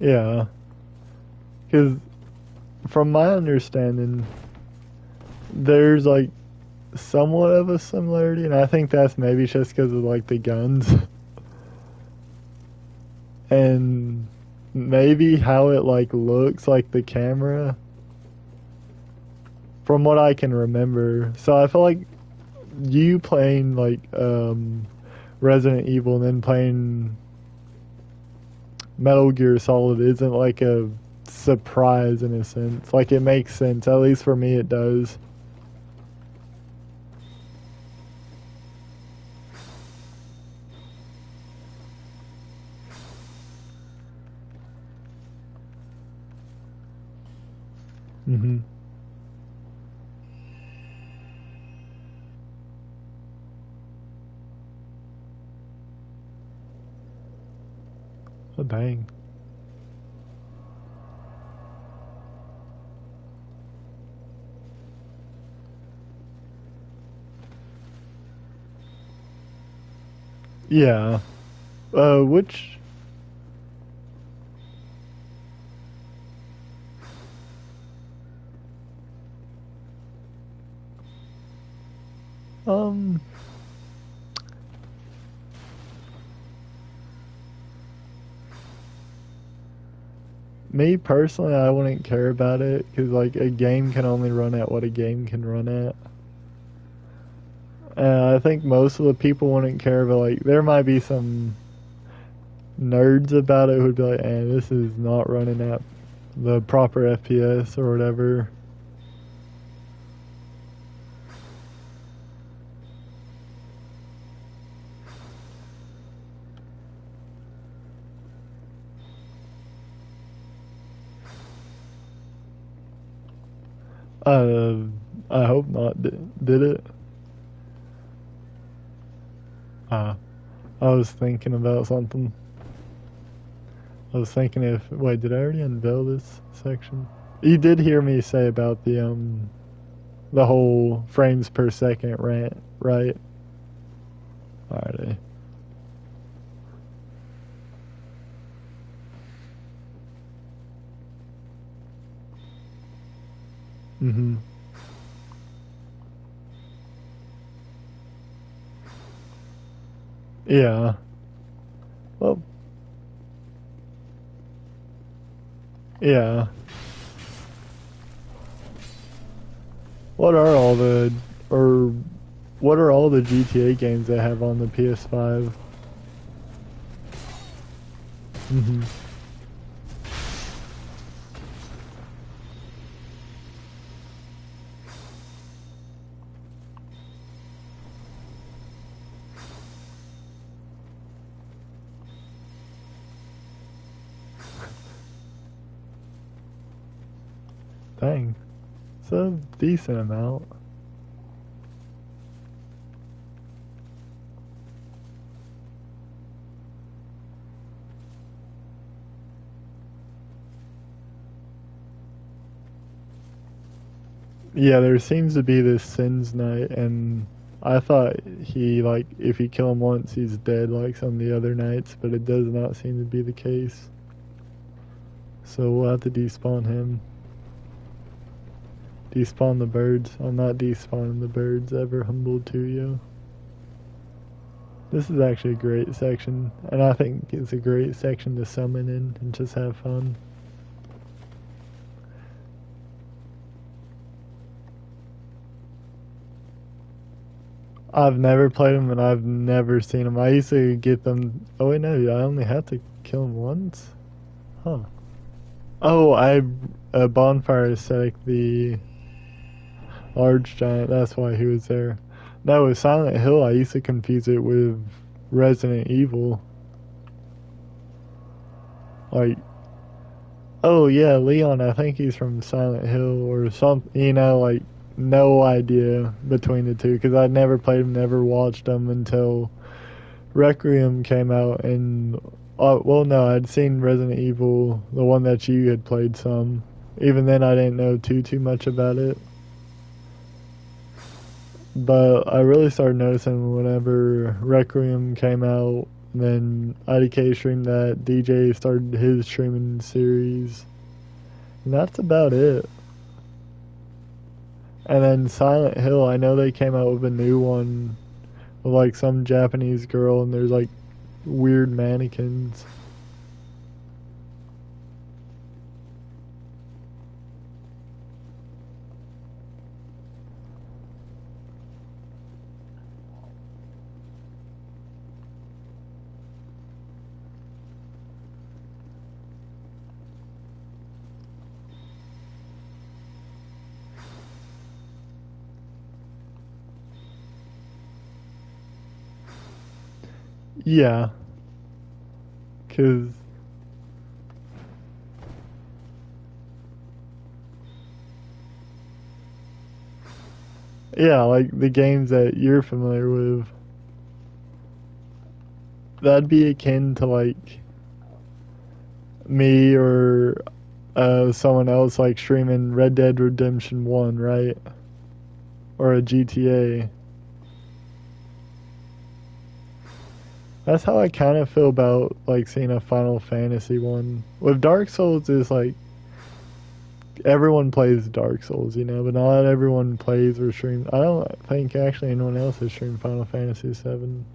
Speaker 1: Yeah. Because from my understanding, there's like somewhat of a similarity, and I think that's maybe just because of like the guns and maybe how it like looks like the camera from what I can remember. So I feel like you playing like Resident Evil and then playing Metal Gear Solid isn't like a surprise in a sense. Like it makes sense. At least for me it does. Mhm. Oh dang. Yeah. Which um me personally, I wouldn't care about it because like a game can only run at what a game can run at. I think most of the people wouldn't care, but like there might be some nerds about it who'd be like, "Eh, this is not running at the proper FPS or whatever." Uh, I hope not. Did it? Uh, I was thinking about something. I was thinking if wait, did I already unveil this section? You did hear me say about the whole frames per second rant, right? Alrighty. Mhm. Yeah. Well, yeah. What are all the or what are all the GTA games that have on the PS5? Mhm. Dang. It's a decent amount. Yeah, there seems to be this Sins Knight, and I thought he, like, if you kill him once, he's dead like some of the other knights, but it does not seem to be the case. So we'll have to despawn him. Despawn the birds. I'm not despawning the birds, ever humbled to you. This is actually a great section, and I think it's a great section to summon in and just have fun. I've never played them and I've never seen them. I used to get them. Oh wait, no, I only have to kill them once. Huh. Oh, bonfire aesthetic, the large giant. That's why he was there. No, with Silent Hill, I used to confuse it with Resident Evil. Like, oh yeah, Leon. I think he's from Silent Hill or something. You know, like no idea between the two because I'd never played them, never watched them until Requiem came out, and well, no, I'd seen Resident Evil, the one that you had played some. Even then, I didn't know too much about it. But I really started noticing whenever Requiem came out. Then IDK streamed that. DJ started his streaming series, and that's about it. And then Silent Hill, I know they came out with a new one with like some Japanese girl, and there's like weird mannequins. Yeah, cause yeah, like the games that you're familiar with, that'd be akin to like me or someone else like streaming Red Dead Redemption 1, right? Or a GTA. That's how I kind of feel about like seeing a Final Fantasy one. With Dark Souls is like everyone plays Dark Souls, you know, but not everyone plays or streams. I don't think actually anyone else has streamed Final Fantasy 7.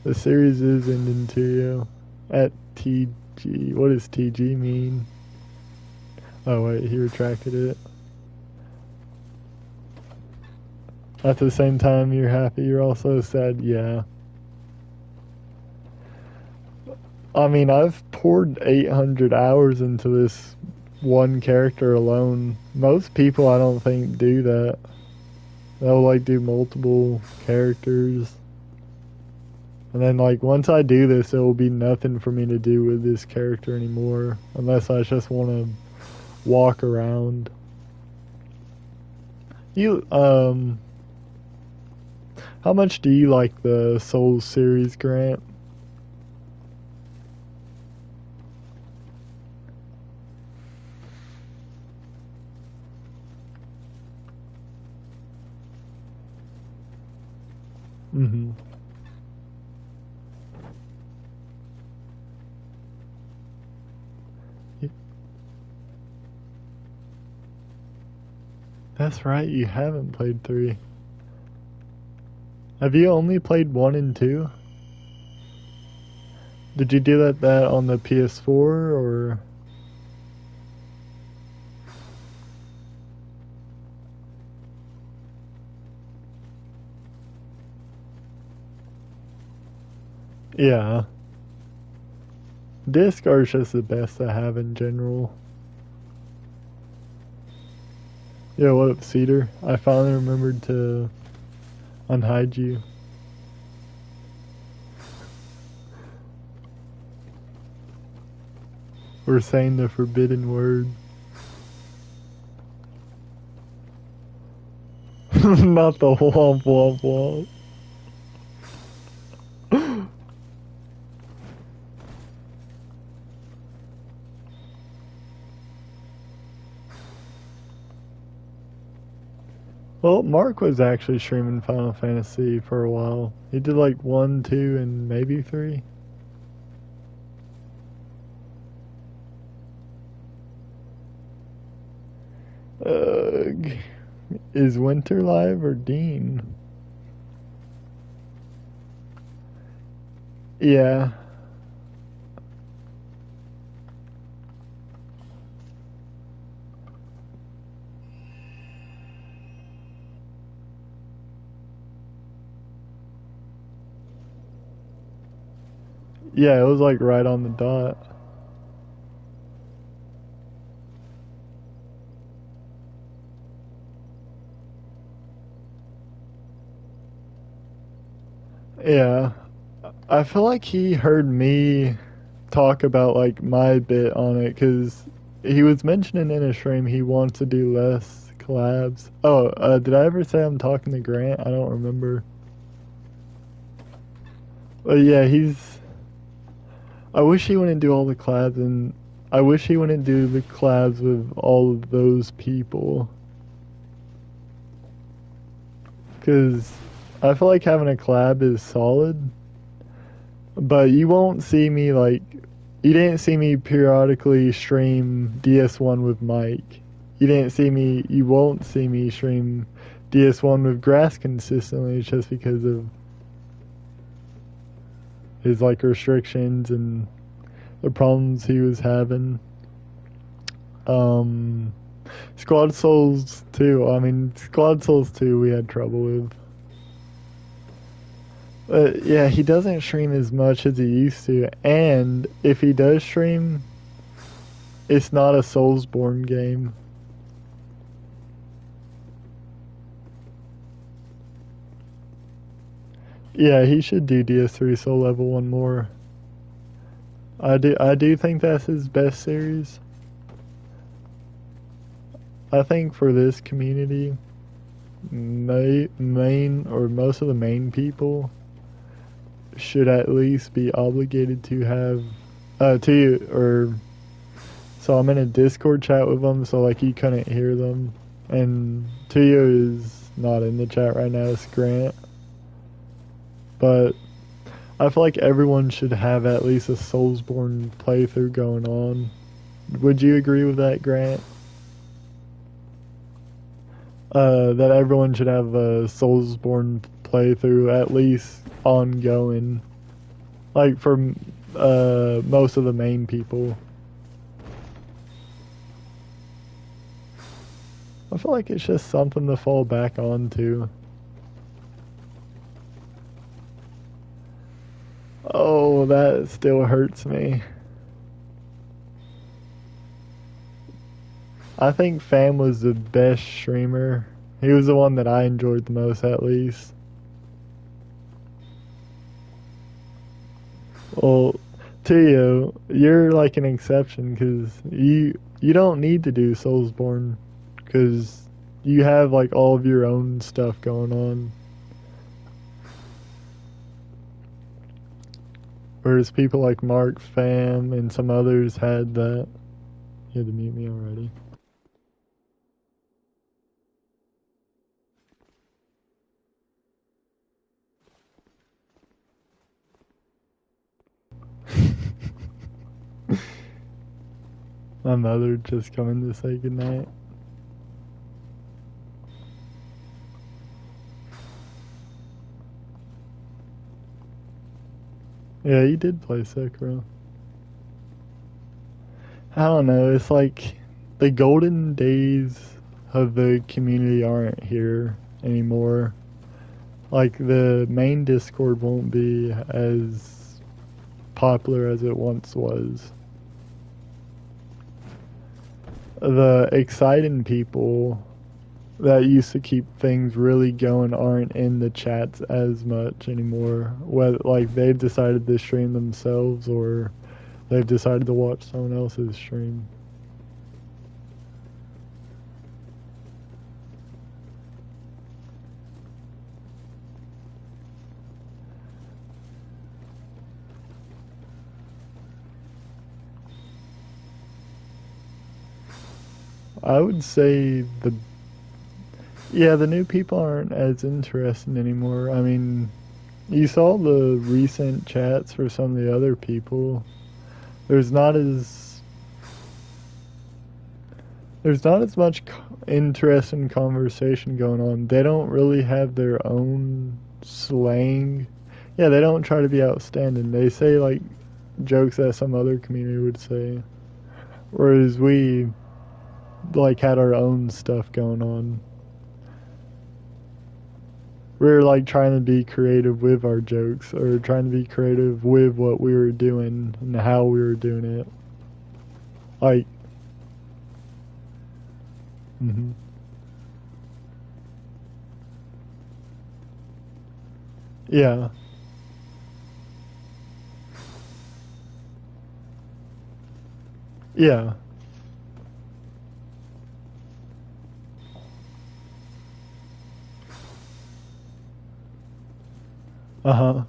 Speaker 1: The series is ending to you at TG. What does TG mean? Oh wait, he retracted it. At the same time, you're happy. You're also sad. Yeah. I mean, I've poured 800 hours into this one character alone. Most people, I don't think, do that. They'll like do multiple characters. And then, like, once I do this, there will be nothing for me to do with this character anymore. Unless I just want to walk around. How much do you like the Souls series, Grant? Mm-hmm. That's right, you haven't played 3. Have you only played 1 and 2? Did you do that on the PS4 or? Yeah. Disc are just the best to have in general. Yeah, what up, Cedar? I finally remembered to unhide you. We're saying the forbidden word. Not the womp womp womp. Well, Mark was actually streaming Final Fantasy for a while. He did like 1, 2, and maybe 3. Ugh. Is Winter live or Dean? Yeah. Yeah, it was like right on the dot. Yeah. I feel like he heard me talk about like my bit on it because he was mentioning in a stream he wants to do less collabs. Oh, did I ever say I'm talking to Grant? I don't remember. But yeah, he's. I wish he wouldn't do all the collabs, and I wish he wouldn't do the collabs with all of those people. Because I feel like having a collab is solid, but you won't see me like. You didn't see me periodically stream DS1 with Mike. You won't see me stream DS1 with Grass consistently just because of his like restrictions and the problems he was having. Um, Squad Souls 2. I mean, Squad Souls 2 we had trouble with. But yeah, he doesn't stream as much as he used to. And if he does stream, it's not a Soulsborne game. Yeah, he should do DS3 Soul Level 1 more. I do think that's his best series. I think for this community, main or most of the main people should at least be obligated to have to or so I'm in a Discord chat with them, so like you couldn't hear them, and Tuyo is not in the chat right now. It's Grant, but I feel like everyone should have at least a Soulsborne playthrough going on. Would you agree with that, Grant? That everyone should have a Soulsborne playthrough at least ongoing, like for most of the main people. I feel like it's just something to fall back onto. Oh, that still hurts me. I think Fam was the best streamer. He was the one that I enjoyed the most, at least. Well, Tio, you're like an exception because you don't need to do Soulsborne because you have like all of your own stuff going on. Whereas people like Mark, Fam, and some others had that. You had to mute me already. My mother just coming to say goodnight. Yeah, you did play Sekiro. I don't know. It's like the golden days of the community aren't here anymore. Like the main Discord won't be as popular as it once was. The exciting people that used to keep things really going aren't in the chats as much anymore. Whether like they've decided to stream themselves or they've decided to watch someone else's stream. I would say Yeah, the new people aren't as interesting anymore. I mean, you saw the recent chats for some of the other people. There's not as there's not as much interesting conversation going on. They don't really have their own slang. Yeah, they don't try to be outstanding. They say like jokes that some other community would say, whereas we like had our own stuff going on. We were like trying to be creative with our jokes or trying to be creative with what we were doing and how we were doing it. Like, hmm yeah, yeah, uh huh.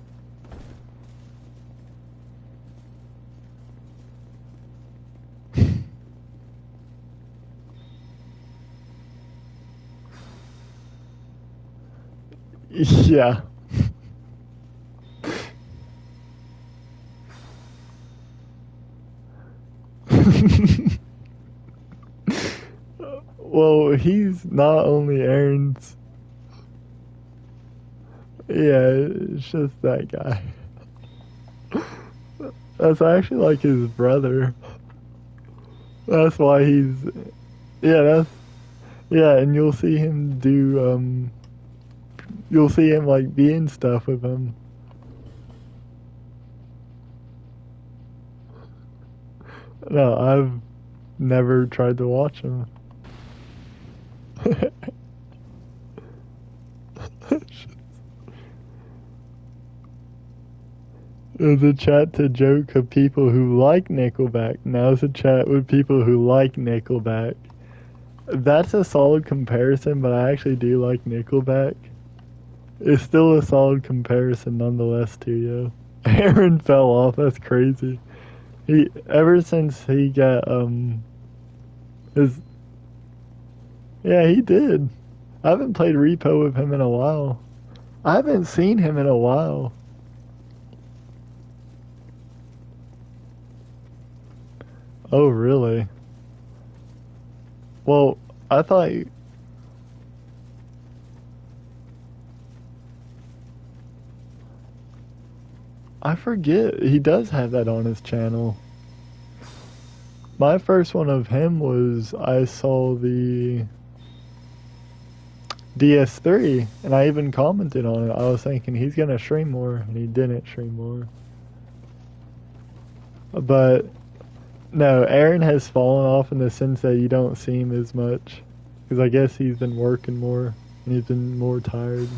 Speaker 1: Yeah. Well, he's not only Aaron's. Yeah, it's just that guy. That's actually like his brother. That's why he's. Yeah, that's. Yeah, and you'll see him do. You'll see him like being stuff with him. No, I've never tried to watch him. It was a chat to joke of people who like Nickelback. Now it's a chat with people who like Nickelback. That's a solid comparison, but I actually do like Nickelback. It's still a solid comparison nonetheless to you. Aaron fell off, that's crazy. He ever since he got his yeah, he did. I haven't played repo with him in a while. I haven't seen him in a while. Oh really? Well, I thought I forget he does have that on his channel. My first one of him was I saw the Ds3 and I even commented on it. I was thinking he's gonna stream more and he didn't stream more. But no, Aaron has fallen off in the sense that you don't see him as much. Because I guess he's been working more and he's been more tired.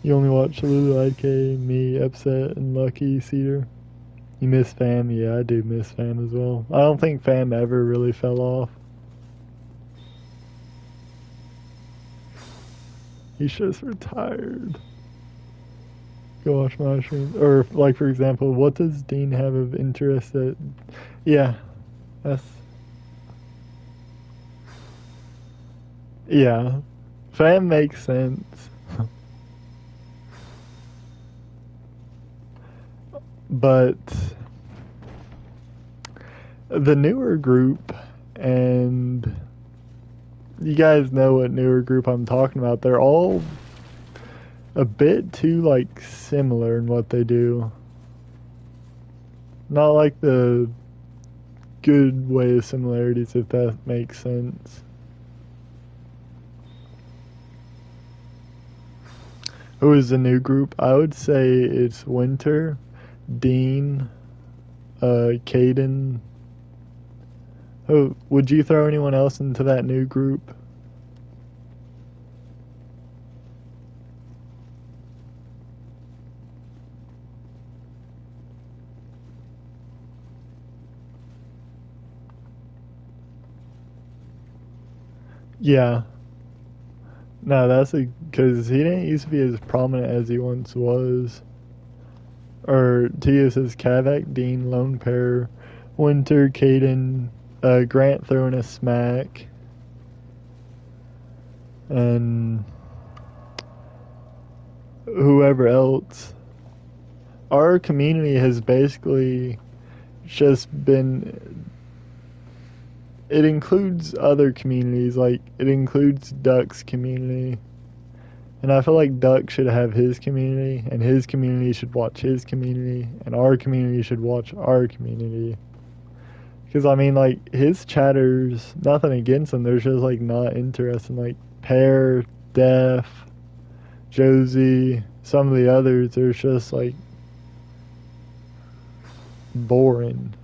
Speaker 1: You only watch Lulu, IK, me, Upset, and Lucky Cedar. You miss Fam? Yeah, I do miss Fam as well. I don't think Fam ever really fell off. He's just retired. Go watch my stream. Or, like, for example, what does Dean have of interest that. Yeah, that's. Yeah. Fam makes sense. But the newer group, and you guys know what newer group I'm talking about, they're all a bit too like similar in what they do. Not like the good way of similarities, if that makes sense. Who is the new group? I would say it's Winter, Dean, Caden. Oh, would you throw anyone else into that new group? Yeah. No, that's a because he didn't used to be as prominent as he once was. Or Tia says Kavak, Dean, Lone Pair, Winter, Caden, Grant throwing a smack. and whoever else. Our community has basically just been. It includes other communities, like it includes Duck's community. And I feel like Duck should have his community, and his community should watch his community, and our community should watch our community. Because, I mean, like, his chatters, nothing against them, they're just, like, not interesting. Like, Pear, Def, Josie, some of the others, they're just, like, boring.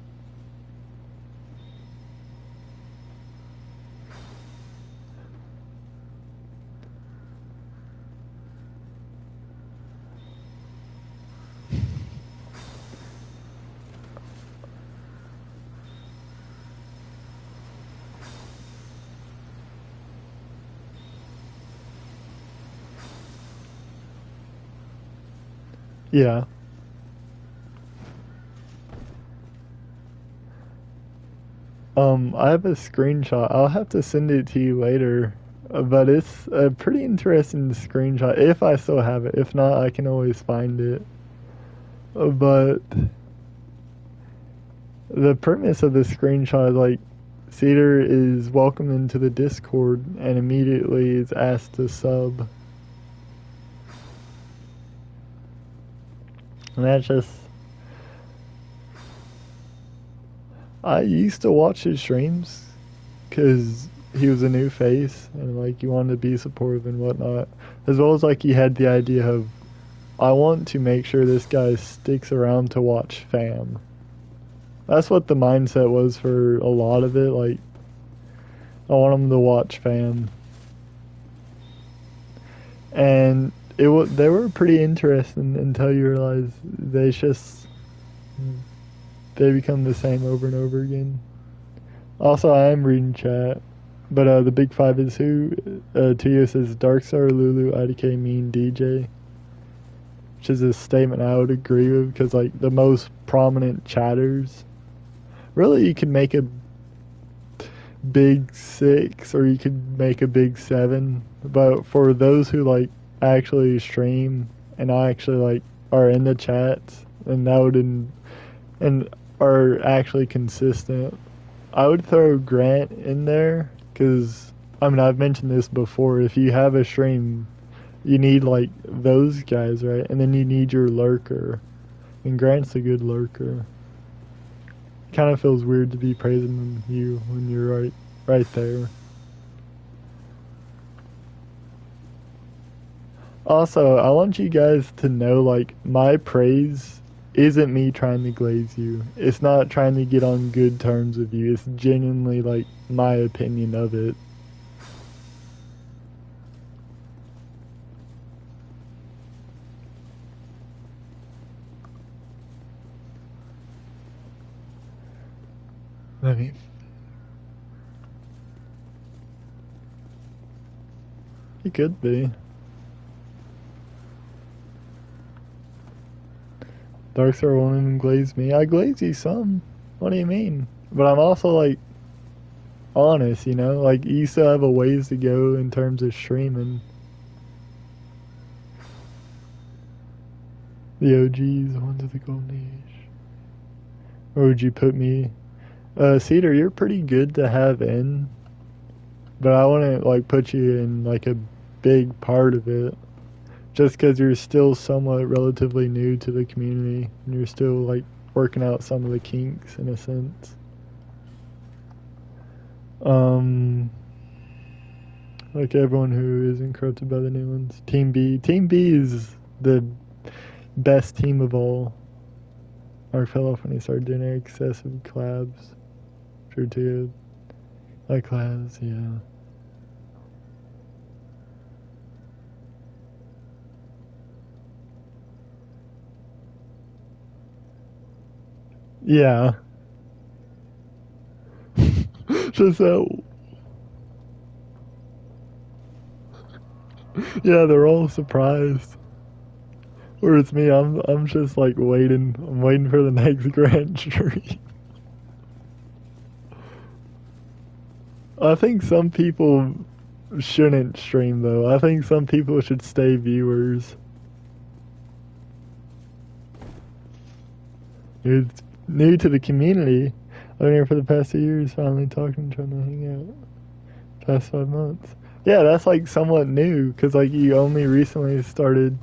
Speaker 1: Yeah. I have a screenshot. I'll have to send it to you later. But it's a pretty interesting screenshot. If I still have it. If not, I can always find it. But the premise of the screenshot is like Cedar is welcomed into the Discord and immediately is asked to sub. And that's just. I used to watch his streams because he was a new face and like you wanted to be supportive and whatnot. As well as like he had the idea of, I want to make sure this guy sticks around to watch fam. That's what the mindset was for a lot of it. Like, I want him to watch fam. And they were pretty interesting until you realize they become the same over and over again. Also, I am reading chat, but the big five is who? Tio says Darkstar, Lulu, IDK, Mean, DJ, which is a statement I would agree with because like the most prominent chatters. Really, you could make a big 6 or you could make a big 7, but for those who like actually stream and actually like are in the chats and and are actually consistent, I would throw Grant in there because I mean I've mentioned this before. If you have a stream, you need like those guys, right? And then you need your lurker, and Grant's a good lurker. Kind of feels weird to be praising you when you're right there. Also, I want you guys to know, like, my praise isn't me trying to glaze you. It's not trying to get on good terms with you. It's genuinely, like, my opinion of it. Let me. It could be. Darkstar won't even glaze me. I glaze you some. What do you mean? But I'm also like honest, you know? Like you still have a ways to go in terms of streaming. The OGs, ones of the golden age. Where would you put me? Cedar, you're pretty good to have in. But I wouldn't like put you in like a big part of it. Just because you're still somewhat relatively new to the community and you're still like working out some of the kinks in a sense. Like everyone who isn't corrupted by the new ones. Team B is the best team of all. Mark fell off when he started doing excessive collabs. True too. Like collabs, yeah. Yeah. Just that. Yeah, they're all surprised. Or it's me. I'm just like waiting. I'm waiting for the next grand stream. I think some people shouldn't stream though. I think some people should stay viewers. It's new to the community. I've been here for the past 2 years, finally talking, trying to hang out. Past 5 months. Yeah, that's like somewhat new, because like you only recently started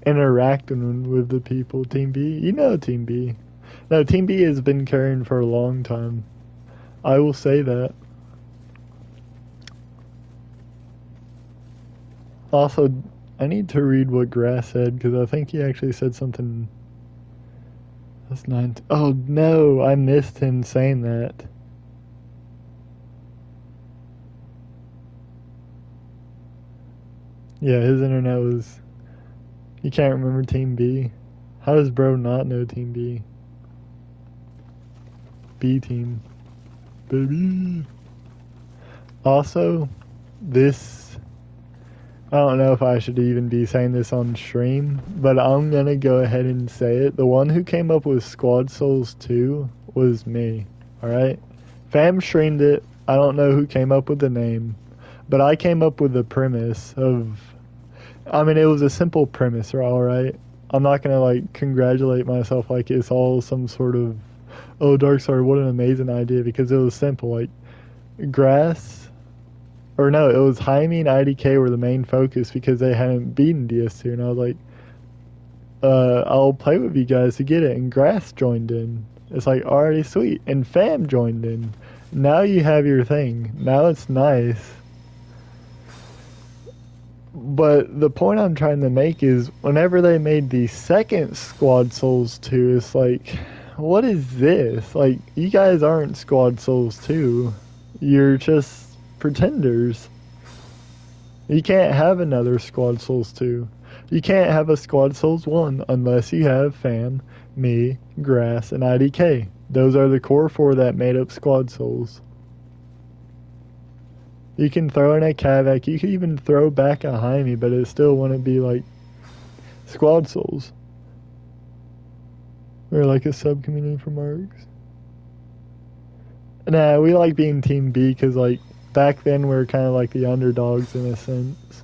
Speaker 1: interacting with the people. Team B, you know Team B. No, Team B has been carrying for a long time. I will say that. Also, I need to read what Grass said, because I think he actually said something. That's 9. Oh no, I missed him saying that. Yeah, his internet was. You can't remember Team B. How does bro not know Team B? B team. Baby. Also, this. I don't know if I should even be saying this on stream, but I'm gonna go ahead and say it. The one who came up with Squad Souls 2 was me. Alright? Fam streamed it. I don't know who came up with the name, but I came up with the premise of. I mean, it was a simple premise, alright? I'm not gonna, like, congratulate myself like it's all some sort of, oh, Darkstar, what an amazing idea, because it was simple. Like, Grass, or no, it was Jaime and IDK were the main focus because they hadn't beaten DS2, and I was like, I'll play with you guys to get it, and Grass joined in. It's like, already sweet. And Fam joined in. Now you have your thing. Now it's nice. But the point I'm trying to make is whenever they made the second Squad Souls 2, it's like, what is this? Like, you guys aren't Squad Souls 2. You're just pretenders. You can't have another Squad Souls 2. You can't have a Squad Souls 1 unless you have Fam, me, Grass, and IDK. Those are the core 4 that made up Squad Souls. You can throw in a Kavak, you can even throw back a Jaime, but it still wouldn't be like Squad Souls. Or like a sub-community for Marks. Nah, we like being Team B because, like, back then we were kind of like the underdogs in a sense.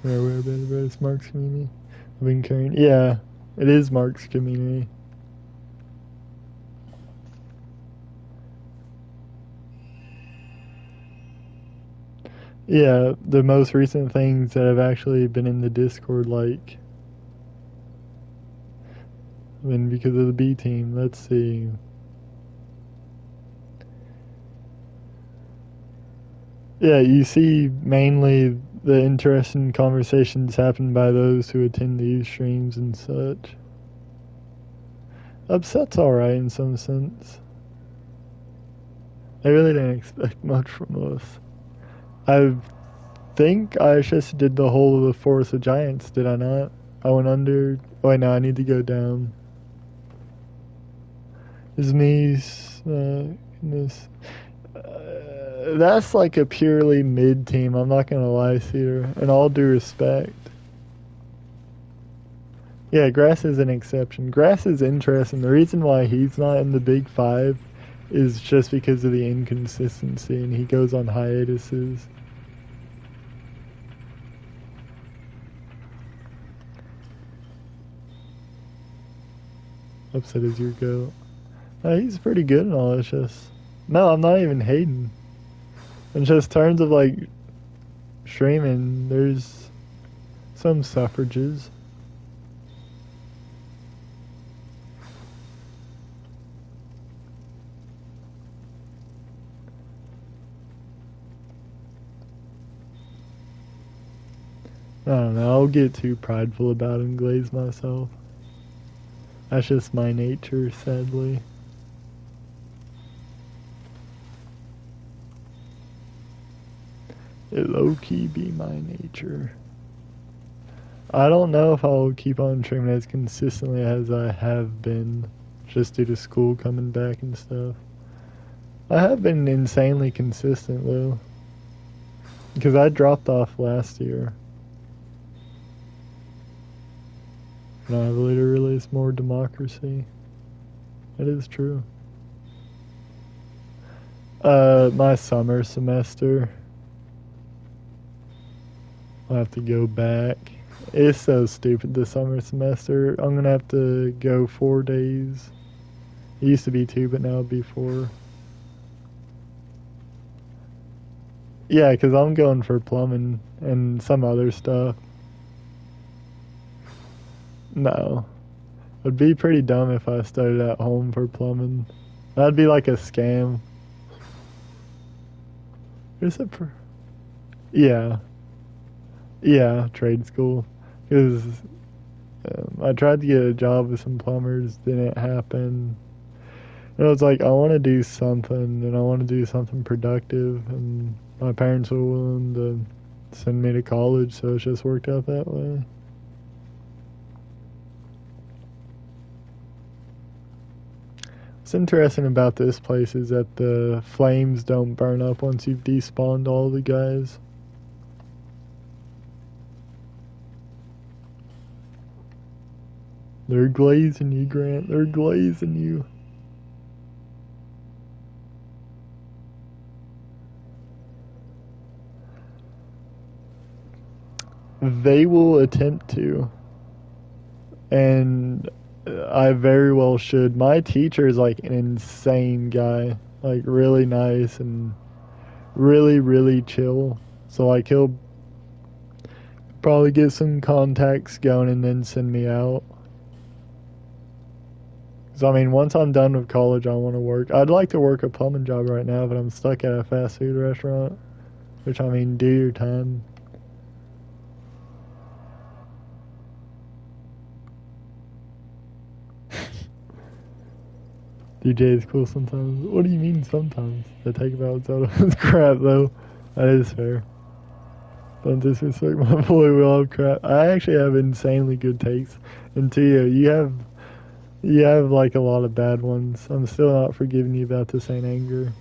Speaker 1: We're better, it's Mark's community. I've been carrying. Yeah, it is Mark's community. Yeah, the most recent things that have actually been in the Discord, like, I mean, because of the B team. Let's see. Yeah, you see mainly the interesting conversations happen by those who attend these streams and such. Upset's alright in some sense. I really didn't expect much from us. I think I just did the whole of the Forest of Giants, did I not? I went under. Oh, wait, no, I need to go down. Is me. Goodness. That's like a purely mid team, I'm not gonna lie, Cedar. In all due respect. Yeah, Grass is an exception. Grass is interesting. The reason why he's not in the Big Five is just because of the inconsistency, and he goes on hiatuses. Upset as your goat. He's pretty good and all. It's just no, I'm not even hating. In just terms of like streaming, there's some suffrages. I don't know. I'll get too prideful about it and glaze myself. That's just my nature, sadly. It low-key be my nature. I don't know if I'll keep on streaming as consistently as I have been, just due to school coming back and stuff. I have been insanely consistent, though. Because I dropped off last year. And I later realized more democracy. That is true. My summer semester. I'll have to go back. It's so stupid, the summer semester. I'm gonna have to go 4 days. It used to be 2, but now it'll be 4. Yeah, because I'm going for plumbing and some other stuff. No. It'd be pretty dumb if I studied at home for plumbing. That'd be like a scam. Is it? Yeah. Yeah, trade school. Because I tried to get a job with some plumbers, didn't happen. And I was like, I want to do something, and I want to do something productive, and my parents were willing to send me to college, so it just worked out that way. What's interesting about this place is that the flames don't burn up once you've despawned all the guys. They're glazing you, Grant. They're glazing you. They will attempt to. And I very well should. My teacher is like an insane guy. Like, really nice and really, really chill. So, like, he'll probably get some contacts going and then send me out. So, I mean, once I'm done with college, I want to work. I'd like to work a plumbing job right now, but I'm stuck at a fast food restaurant. Which, I mean, do your time. DJ is cool sometimes. What do you mean sometimes? They take about Zelda's crap, though. That is fair. Don't disrespect my boy. We all have crap. I actually have insanely good takes. And Tia, you have like a lot of bad ones. I'm still not forgiving you about the Saint Anger.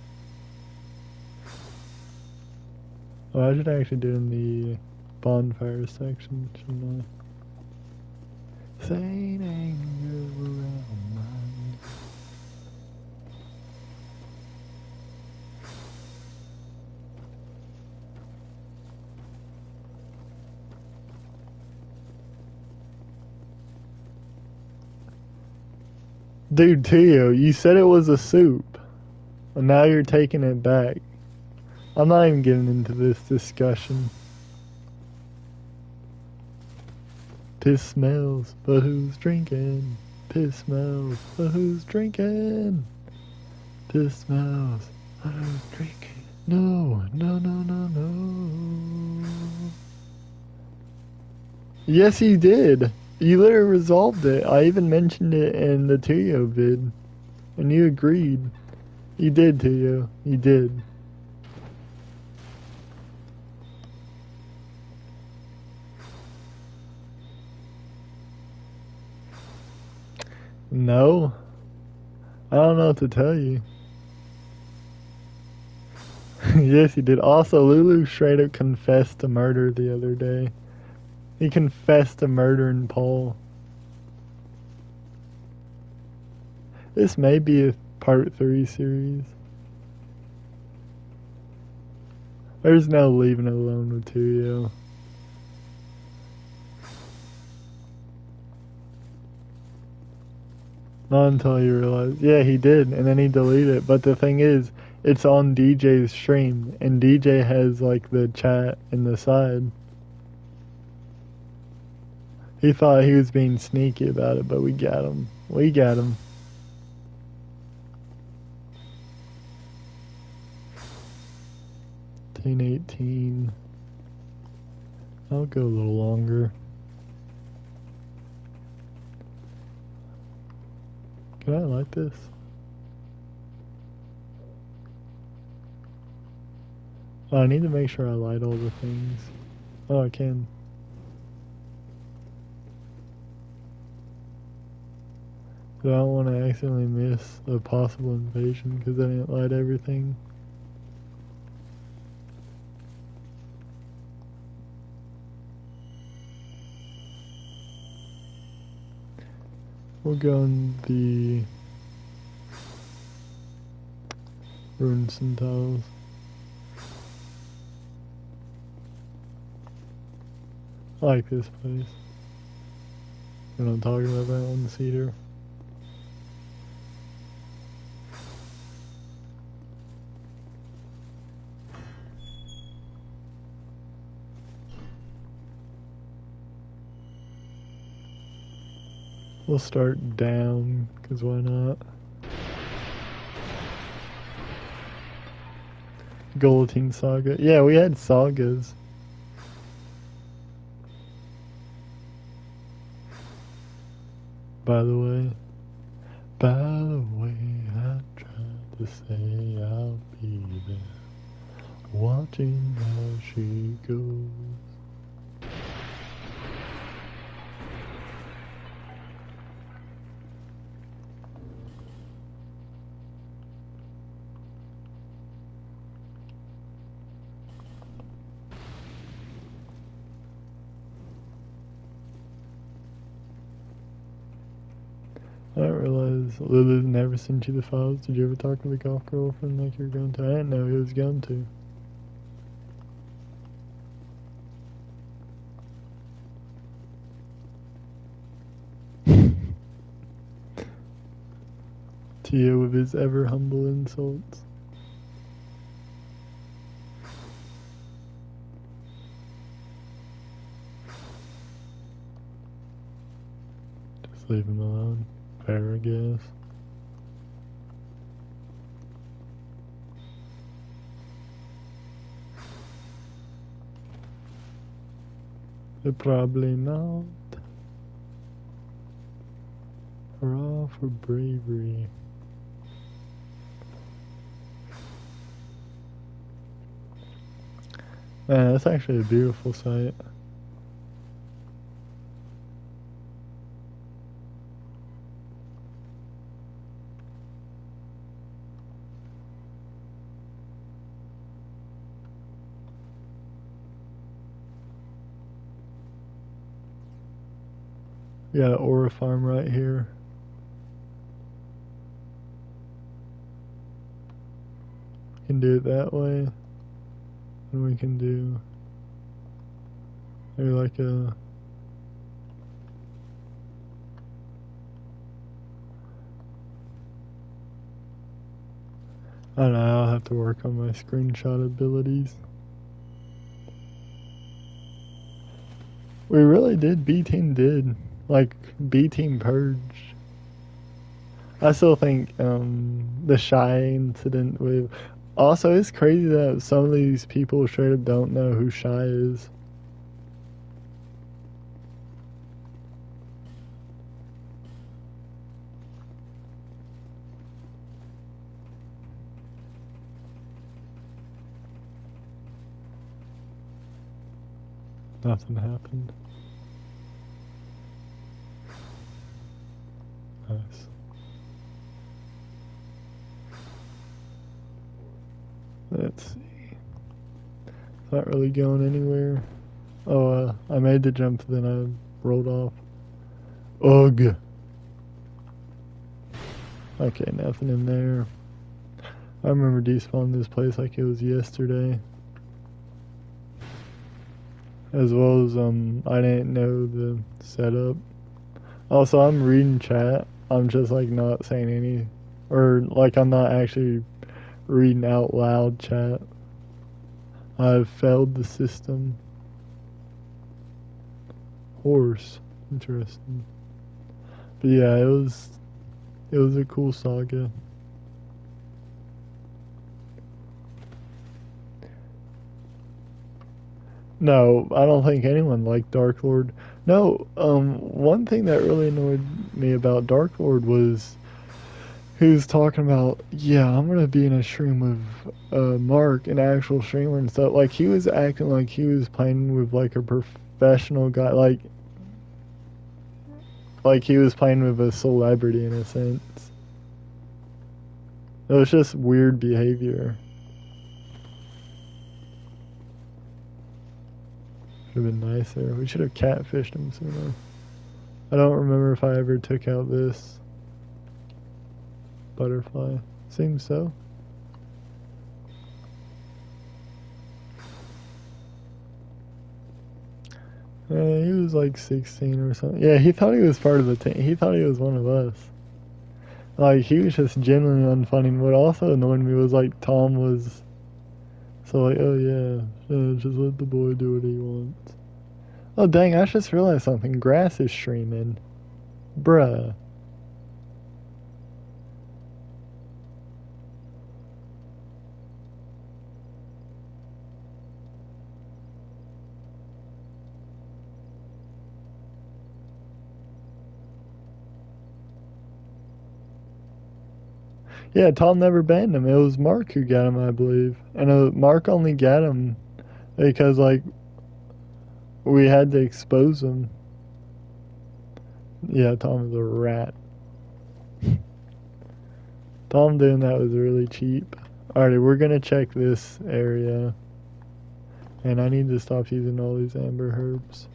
Speaker 1: Oh, I should actually do it in the bonfire section, shouldn't I? Saint Anger around my Dude, Tio, you said it was a soup. And now you're taking it back. I'm not even getting into this discussion. Piss smells, but who's drinking? Piss smells, but who's drinking? Piss smells, but who's drinking? No, no, no, no, no. Yes, you did. You literally resolved it. I even mentioned it in the Tuyo vid. And you agreed. You did, Tuyo. You did. No. I don't know what to tell you. Yes, he did. Also, Lulu straight up confessed to murder the other day. He confessed to murdering Paul. This may be a part 3 series. There's no leaving it alone with Tuyo. Not until you realize. Yeah, he did, and then he deleted it. But the thing is, it's on DJ's stream, and DJ has like the chat in the side. He thought he was being sneaky about it, but we got him. We got him. Teen 18. I'll go a little longer. Can I light this? Oh, I need to make sure I light all the things. Oh, I can. So I don't want to accidentally miss a possible invasion because I didn't light everything. We'll go in the Ruin some tiles. I like this place. You know what I'm talking about, that one, cedar. We'll start down, because why not? Guillotine Saga. Yeah, we had sagas. By the way, I tried to say I'll be there, watching how she goes. I didn't realize Lily never sent you the files. Did you ever talk to the golf girlfriend like you were going to? I didn't know he was going to. Tia with his ever humble insults. Just leave him alone. Fair, I guess. Probably not. Hurrah for bravery. Man, that's actually a beautiful sight. We got an aura farm right here. Can do it that way. And we can do maybe like a I don't know, I'll have to work on my screenshot abilities. We really did, B-Team did. Like, B-Team purged. I still think the Shy incident with... Also, it's crazy that some of these people straight up don't know who Shy is. Nothing happened. Nice. Let's see. It's not really going anywhere. Oh, I made the jump, then I rolled off. Ugh. Okay, nothing in there. I remember despawning this place like it was yesterday. As well as, I didn't know the setup. Also, I'm reading chat. I'm just, like, not saying any... Or, like, I'm not actually reading out loud chat. I've failed the system. Horse. Interesting. But yeah, it was a cool saga. No, I don't think anyone liked Dark Lord. No, one thing that really annoyed me about Dark Lord was he was talking about, yeah, I'm gonna be in a stream with Mark, an actual streamer and stuff. Like, he was acting like he was playing with like a professional guy, like he was playing with a celebrity in a sense. It was just weird behavior. Should have been nicer. We should have catfished him sooner. I don't remember if I ever took out this butterfly. Seems so. He was like 16 or something. Yeah, he thought he was part of the team. He thought he was one of us. Like, he was just genuinely unfunny. What also annoyed me was, like, Tom was so like, oh yeah, just let the boy do what he wants. Oh dang, I just realized something. Grass is streaming. Bruh. Yeah, Tom never banned him. It was Mark who got him, I believe. And Mark only got him because, like, we had to expose him. Yeah, Tom is a rat. Tom doing that was really cheap. Alrighty, we're gonna check this area. And I need to stop using all these amber herbs.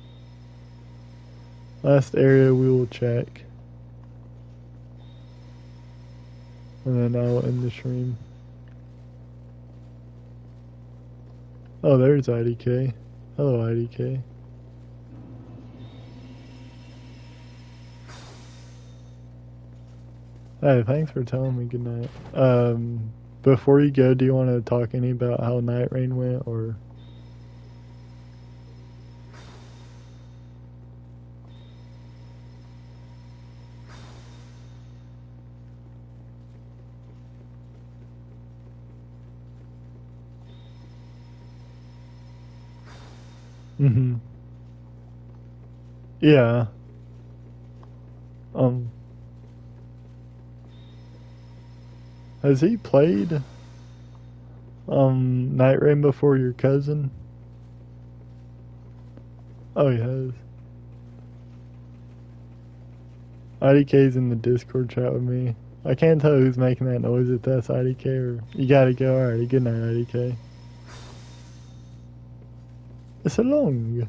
Speaker 1: Last area we will check. And then I'll end the stream. Oh, there's IDK. Hello, IDK. Hey, thanks for telling me goodnight. Before you go, do you want to talk any about how Night Rain went, or? Mm-hmm. Yeah. Um, has he played, Night Rain before your cousin? Oh, he has. IDK's in the Discord chat with me. I can't tell who's making that noise, if that's IDK or... You gotta go, alrighty. Good night, IDK. It's a long.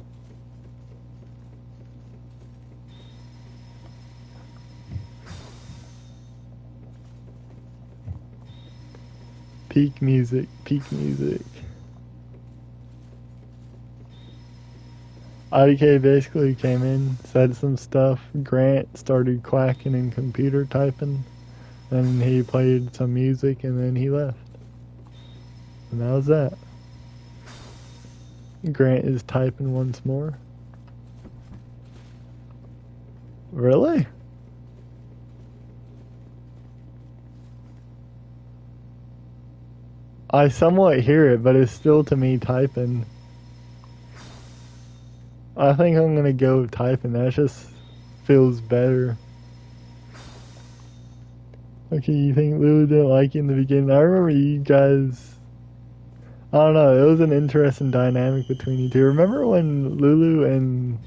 Speaker 1: Peak music, peak music. IDK basically came in, said some stuff. Grant started quacking and computer typing. Then he played some music and then he left. And that was that. Grant is typing once more. Really? I somewhat hear it, but it's still to me typing. I think I'm gonna go with typing. That just feels better. Okay, you think Lulu didn't like you in the beginning? I remember you guys. I don't know. It was an interesting dynamic between you two. Remember when Lulu and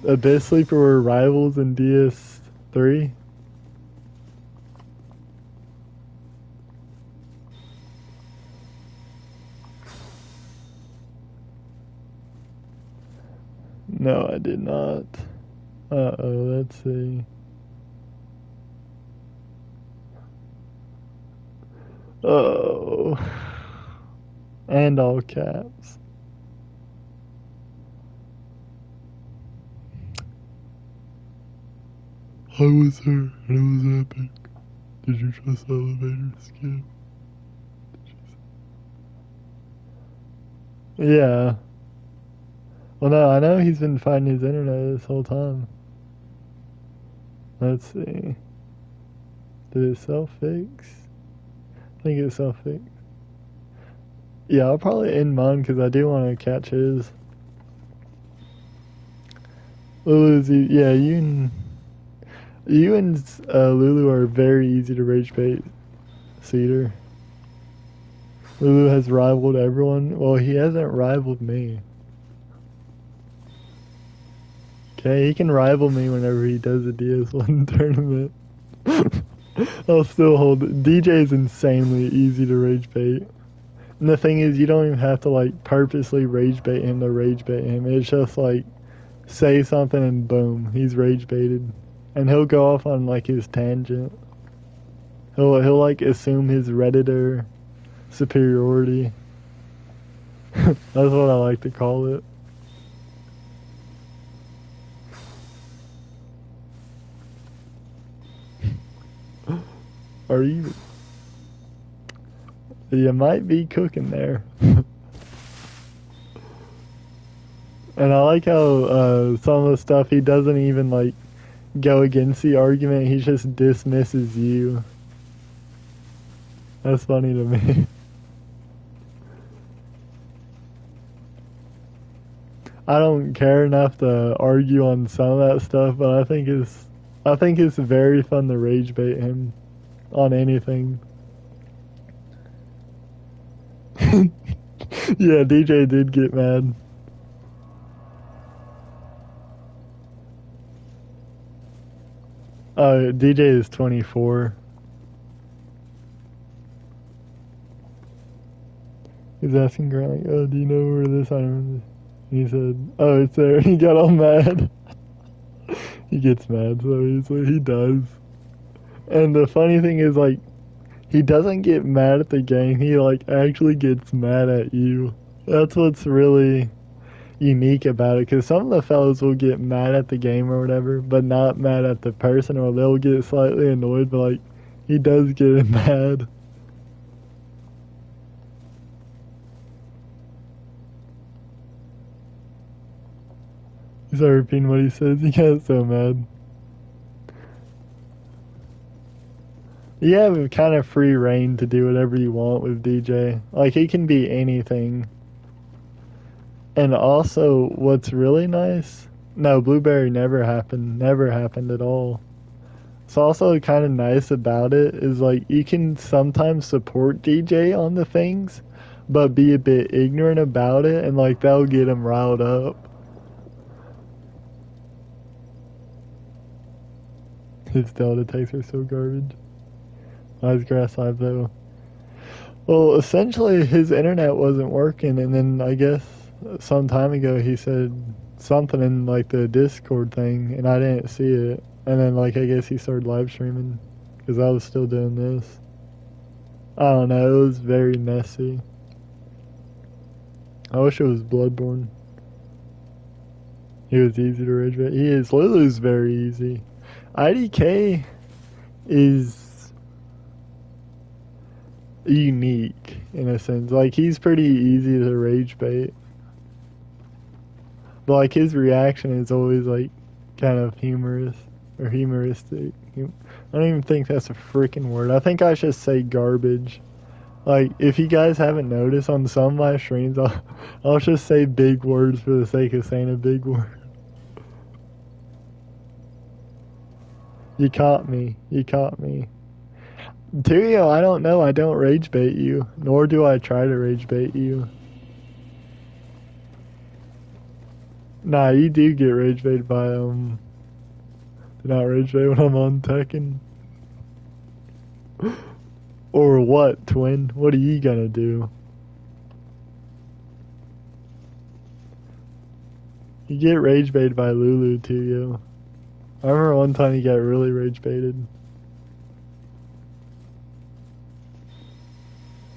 Speaker 1: Abyss Sleeper were rivals in DS3? No, I did not. Uh-oh, let's see. Oh. And all caps. I was her, and it was epic. Did you trust the elevator skip? Yeah. Well, no, I know he's been fighting his internet this whole time. Let's see. Did it self-fix? I think it self-fixed. Yeah, I'll probably end mine because I do want to catch his. Lulu's, yeah, you and Lulu are very easy to rage bait, Cedar. Lulu has rivaled everyone. Well, he hasn't rivaled me. Okay, he can rival me whenever he does a DS1 tournament. I'll still hold it. DJ is insanely easy to rage bait. And the thing is, you don't even have to, like, purposely rage bait him to rage bait him. It's just, like, say something and boom, he's rage baited. And he'll go off on, like, his tangent. He'll like, assume his Redditor superiority. That's what I like to call it. Are you? You might be cooking there. And I like how some of the stuff he doesn't even like go against the argument. He just dismisses you. That's funny to me. I don't care enough to argue on some of that stuff, but I think it's very fun to rage bait him on anything. Yeah, DJ did get mad. DJ is 24. He's asking Grant, like, oh, do you know where this item is? And he said, oh, it's there. He got all mad. He gets mad so easily. He does. And the funny thing is, like, he doesn't get mad at the game. He, like, actually gets mad at you. That's what's really unique about it. Because some of the fellas will get mad at the game or whatever, but not mad at the person, or they'll get slightly annoyed, but, like, he does get mad. He's repeating what he says. He got so mad. You have kind of free reign to do whatever you want with DJ. Like, he can be anything. And also, what's really nice... No, Blueberry never happened. Never happened at all. It's also kind of nice about it is, like, you can sometimes support DJ on the things, but be a bit ignorant about it, and, like, that'll get him riled up. His Delta takes are so garbage. Why is Grass Live though? Well, essentially his internet wasn't working, and then I guess some time ago he said something in like the Discord thing, and I didn't see it. And then like I guess he started live streaming because I was still doing this. I don't know. It was very messy. I wish it was Bloodborne. He was easy to rage bait. He is. Lulu's very easy. IDK is unique in a sense. Like, he's pretty easy to rage bait. But, like, his reaction is always, like, kind of humorous or humoristic. I don't even think that's a freaking word. I think I should say garbage. Like, if you guys haven't noticed on some of my streams, I'll just say big words for the sake of saying a big word. You caught me. You caught me. Tuyo, I don't know. I don't rage bait you. Nor do I try to rage bait you. Nah, you do get rage baited by, do not rage bait when I'm on Tekken. Or what, twin? What are you gonna do? You get rage baited by Lulu, Tuyo. I remember one time he got really rage baited.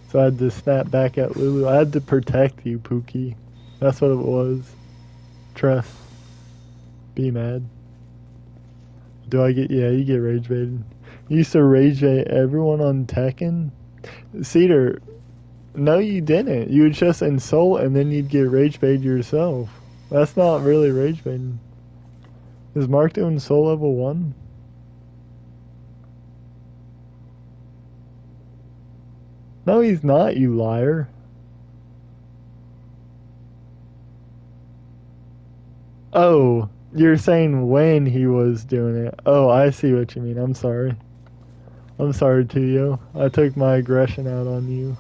Speaker 1: So I had to snap back at Lulu. I had to protect you, Pookie. That's what it was. Trust. Be mad. Do I get... Yeah, you get rage baited. You used to rage bait everyone on Tekken? Cedar, no you didn't. You would just insult and then you'd get rage baited yourself. That's not really rage baiting. Is Mark doing soul level 1? No, he's not, you liar. Oh, you're saying when he was doing it. Oh, I see what you mean. I'm sorry. I'm sorry, Tuyo. I took my aggression out on you.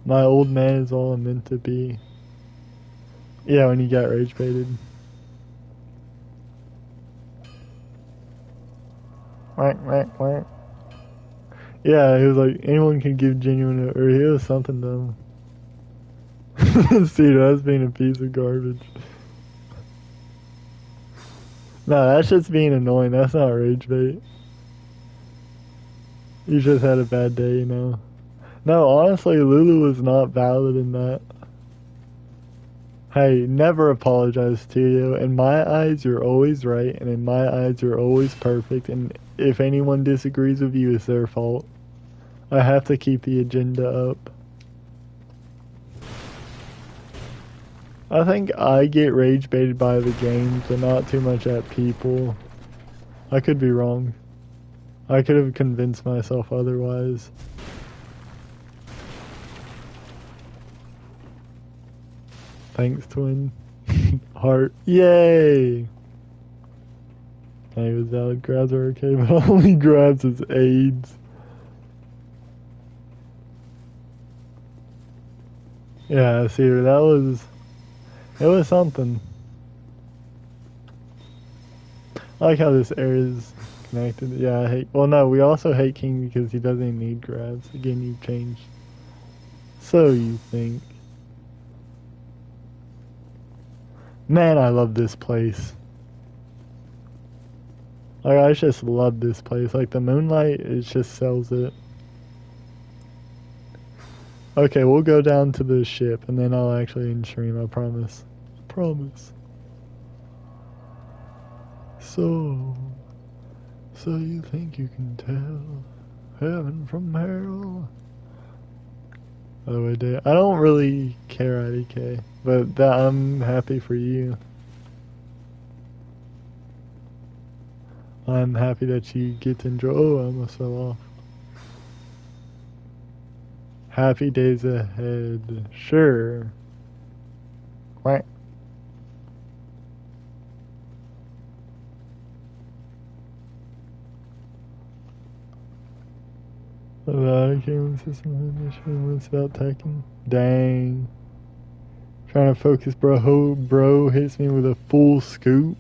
Speaker 1: My old man is all I'm meant to be. Yeah, when you got rage baited. Yeah, he was like, anyone can give genuine, or he was something dumb. See, that's being a piece of garbage. No, that's just being annoying. That's not rage bait. You just had a bad day, you know. No, honestly, Lulu was not valid in that. Hey, never apologize to you. In my eyes, you're always right, and in my eyes, you're always perfect. And if anyone disagrees with you, it's their fault. I have to keep the agenda up. I think I get rage baited by the games, but not too much at people. I could be wrong. I could have convinced myself otherwise. Thanks, twin. Heart. Yay! Hey, was valid grabs are okay, but only grabs as aids. Yeah, see, it was something. I like how this area is connected. Yeah, I hate, well no, we also hate King because he doesn't even need grabs. Again, you've changed. So you think. Man, I love this place. Like, I just love this place. Like, the moonlight, it just sells it. Okay, we'll go down to the ship, and then I'll actually end stream, I promise. Promise. So you think you can tell heaven from hell? By the way, Dave, I don't really care, IDK, but I'm happy for you. I'm happy that you get to enjoy. Oh, I almost fell off. Happy days ahead. Sure. Right. The Vatican system mission was about attacking. Dang. Trying to focus, bro. Bro hits me with a full scoop.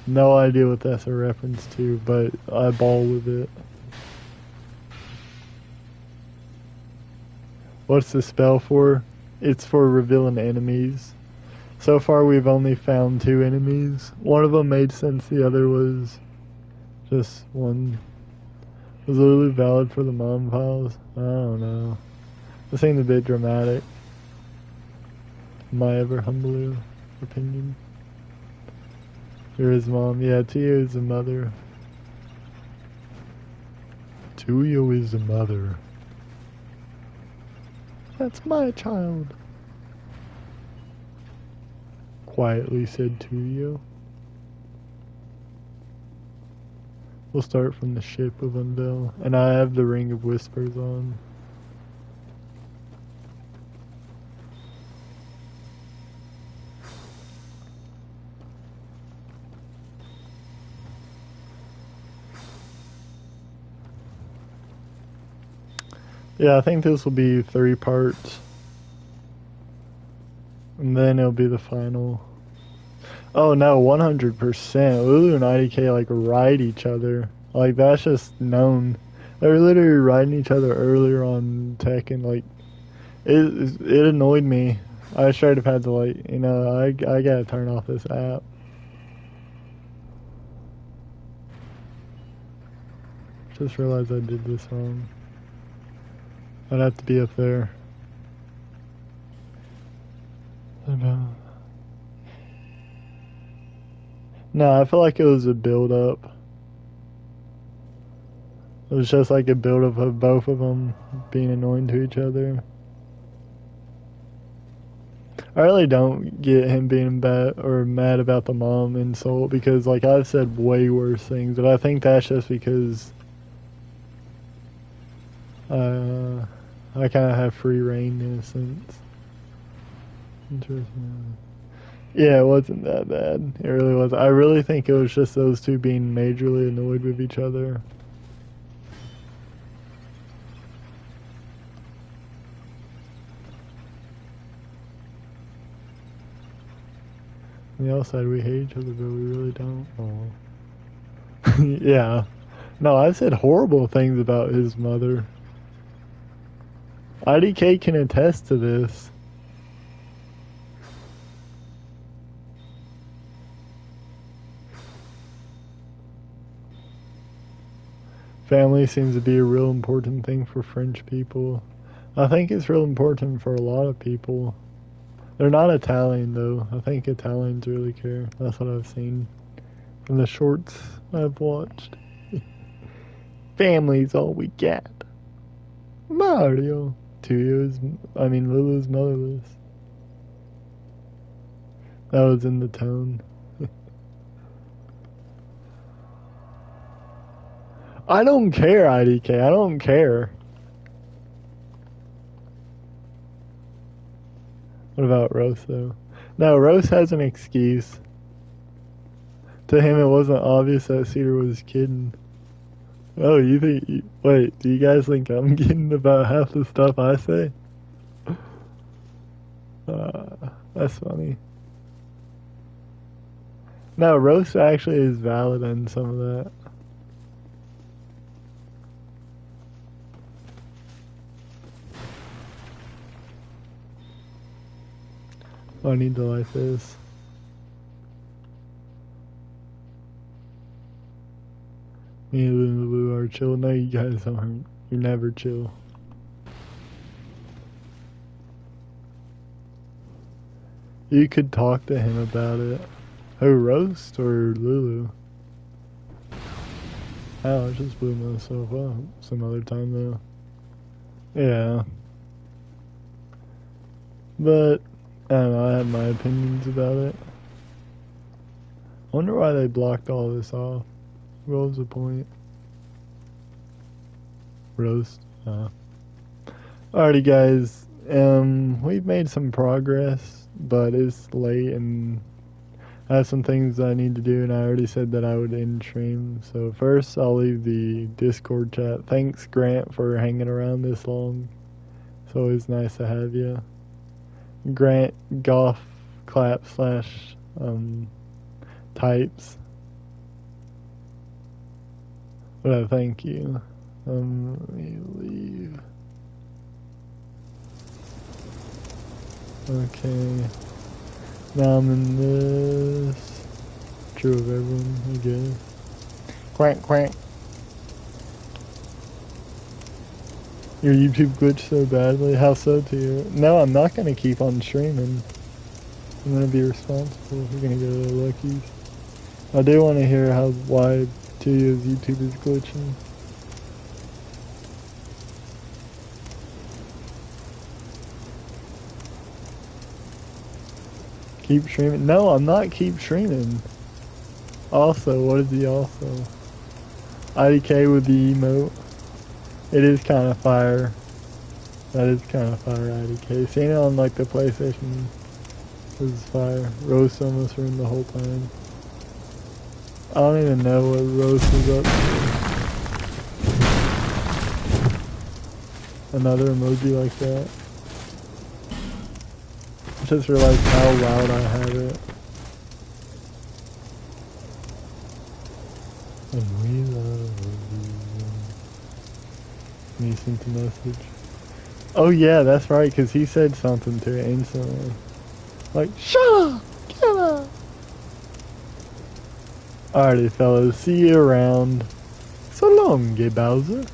Speaker 1: No idea what that's a reference to, but I ball with it. What's the spell for? It's for revealing enemies. So far we've only found 2 enemies. One of them made sense, the other was just one. Was literally valid for the mom files? I don't know. This seemed a bit dramatic. My ever humble opinion. You're his mom. Yeah, Tio is the mother. Tuyo is the mother. That's my child. Quietly said Tuyo. We'll start from the ship of Unveil. And I have the Ring of Whispers on. Yeah, I think this will be 3 parts. And then it'll be the final. Oh no, 100%. Lulu and IDK like ride each other. Like, that's just known. They were literally riding each other earlier on Tekken. Like, it annoyed me. I straight have had to, like, you know, I gotta turn off this app. Just realized I did this wrong. I'd have to be up there. No, I feel like it was a build-up. It was just like a build-up of both of them being annoying to each other. I really don't get him being bad or mad about the mom insult because, like, I've said way worse things, but I think that's just because I kind of have free reign in a sense. Interesting. Yeah, it wasn't that bad. It really was. I really think it was just those 2 being majorly annoyed with each other. On the outside, we hate each other, but we really don't. Oh. Yeah. No, I've said horrible things about his mother. IDK can attest to this. Family seems to be a real important thing for French people. I think it's real important for a lot of people. They're not Italian though. I think Italians really care. That's what I've seen in the shorts I've watched. Family's all we got. Mario. Lulu's motherless. That was in the tone. I don't care, IDK. I don't care. What about Rose, though? No, Rose has an excuse. To him, it wasn't obvious that Cedar was kidding. Oh, you think... Wait, do you guys think I'm kidding about half the stuff I say? That's funny. No, Rose actually is valid in some of that. I need to like this. Me and Lulu are chill. No, you guys aren't. You're never chill. You could talk to him about it. Who, Roast or Lulu? Oh, I just blew myself up some other time though. Yeah. But, I don't know, I have my opinions about it. I wonder why they blocked all this off. What was the point? Roast? Alrighty guys, we've made some progress, but it's late and I have some things I need to do, and I already said that I would end stream. So first, I'll leave the Discord chat. Thanks, Grant, for hanging around this long. It's always nice to have you. Grant Golf Clap slash types. Well, thank you. Let me leave. Okay. Now I'm in this. True of everyone, I guess. Quack, quack. Your YouTube glitched so badly. How so to you? No, I'm not gonna keep on streaming. I'm gonna be responsible. We're gonna go to Lucky's. I do want to hear why Tio's YouTube is glitching. Keep streaming? No, I'm not keep streaming. Also, what is the also? IDK with the emote. It is kind of fire. That is kind of fire, IDK. Seeing it on like the PlayStation is fire. Roast almost ruined the whole time. I don't even know what Roast is up to. Another emoji like that. I just realized how loud I have it. And we love you. And he sent a message. Oh yeah, that's right, because he said something to it instantly. Like, shut up! Get up! Alrighty fellas, see you around. So long, Bowser.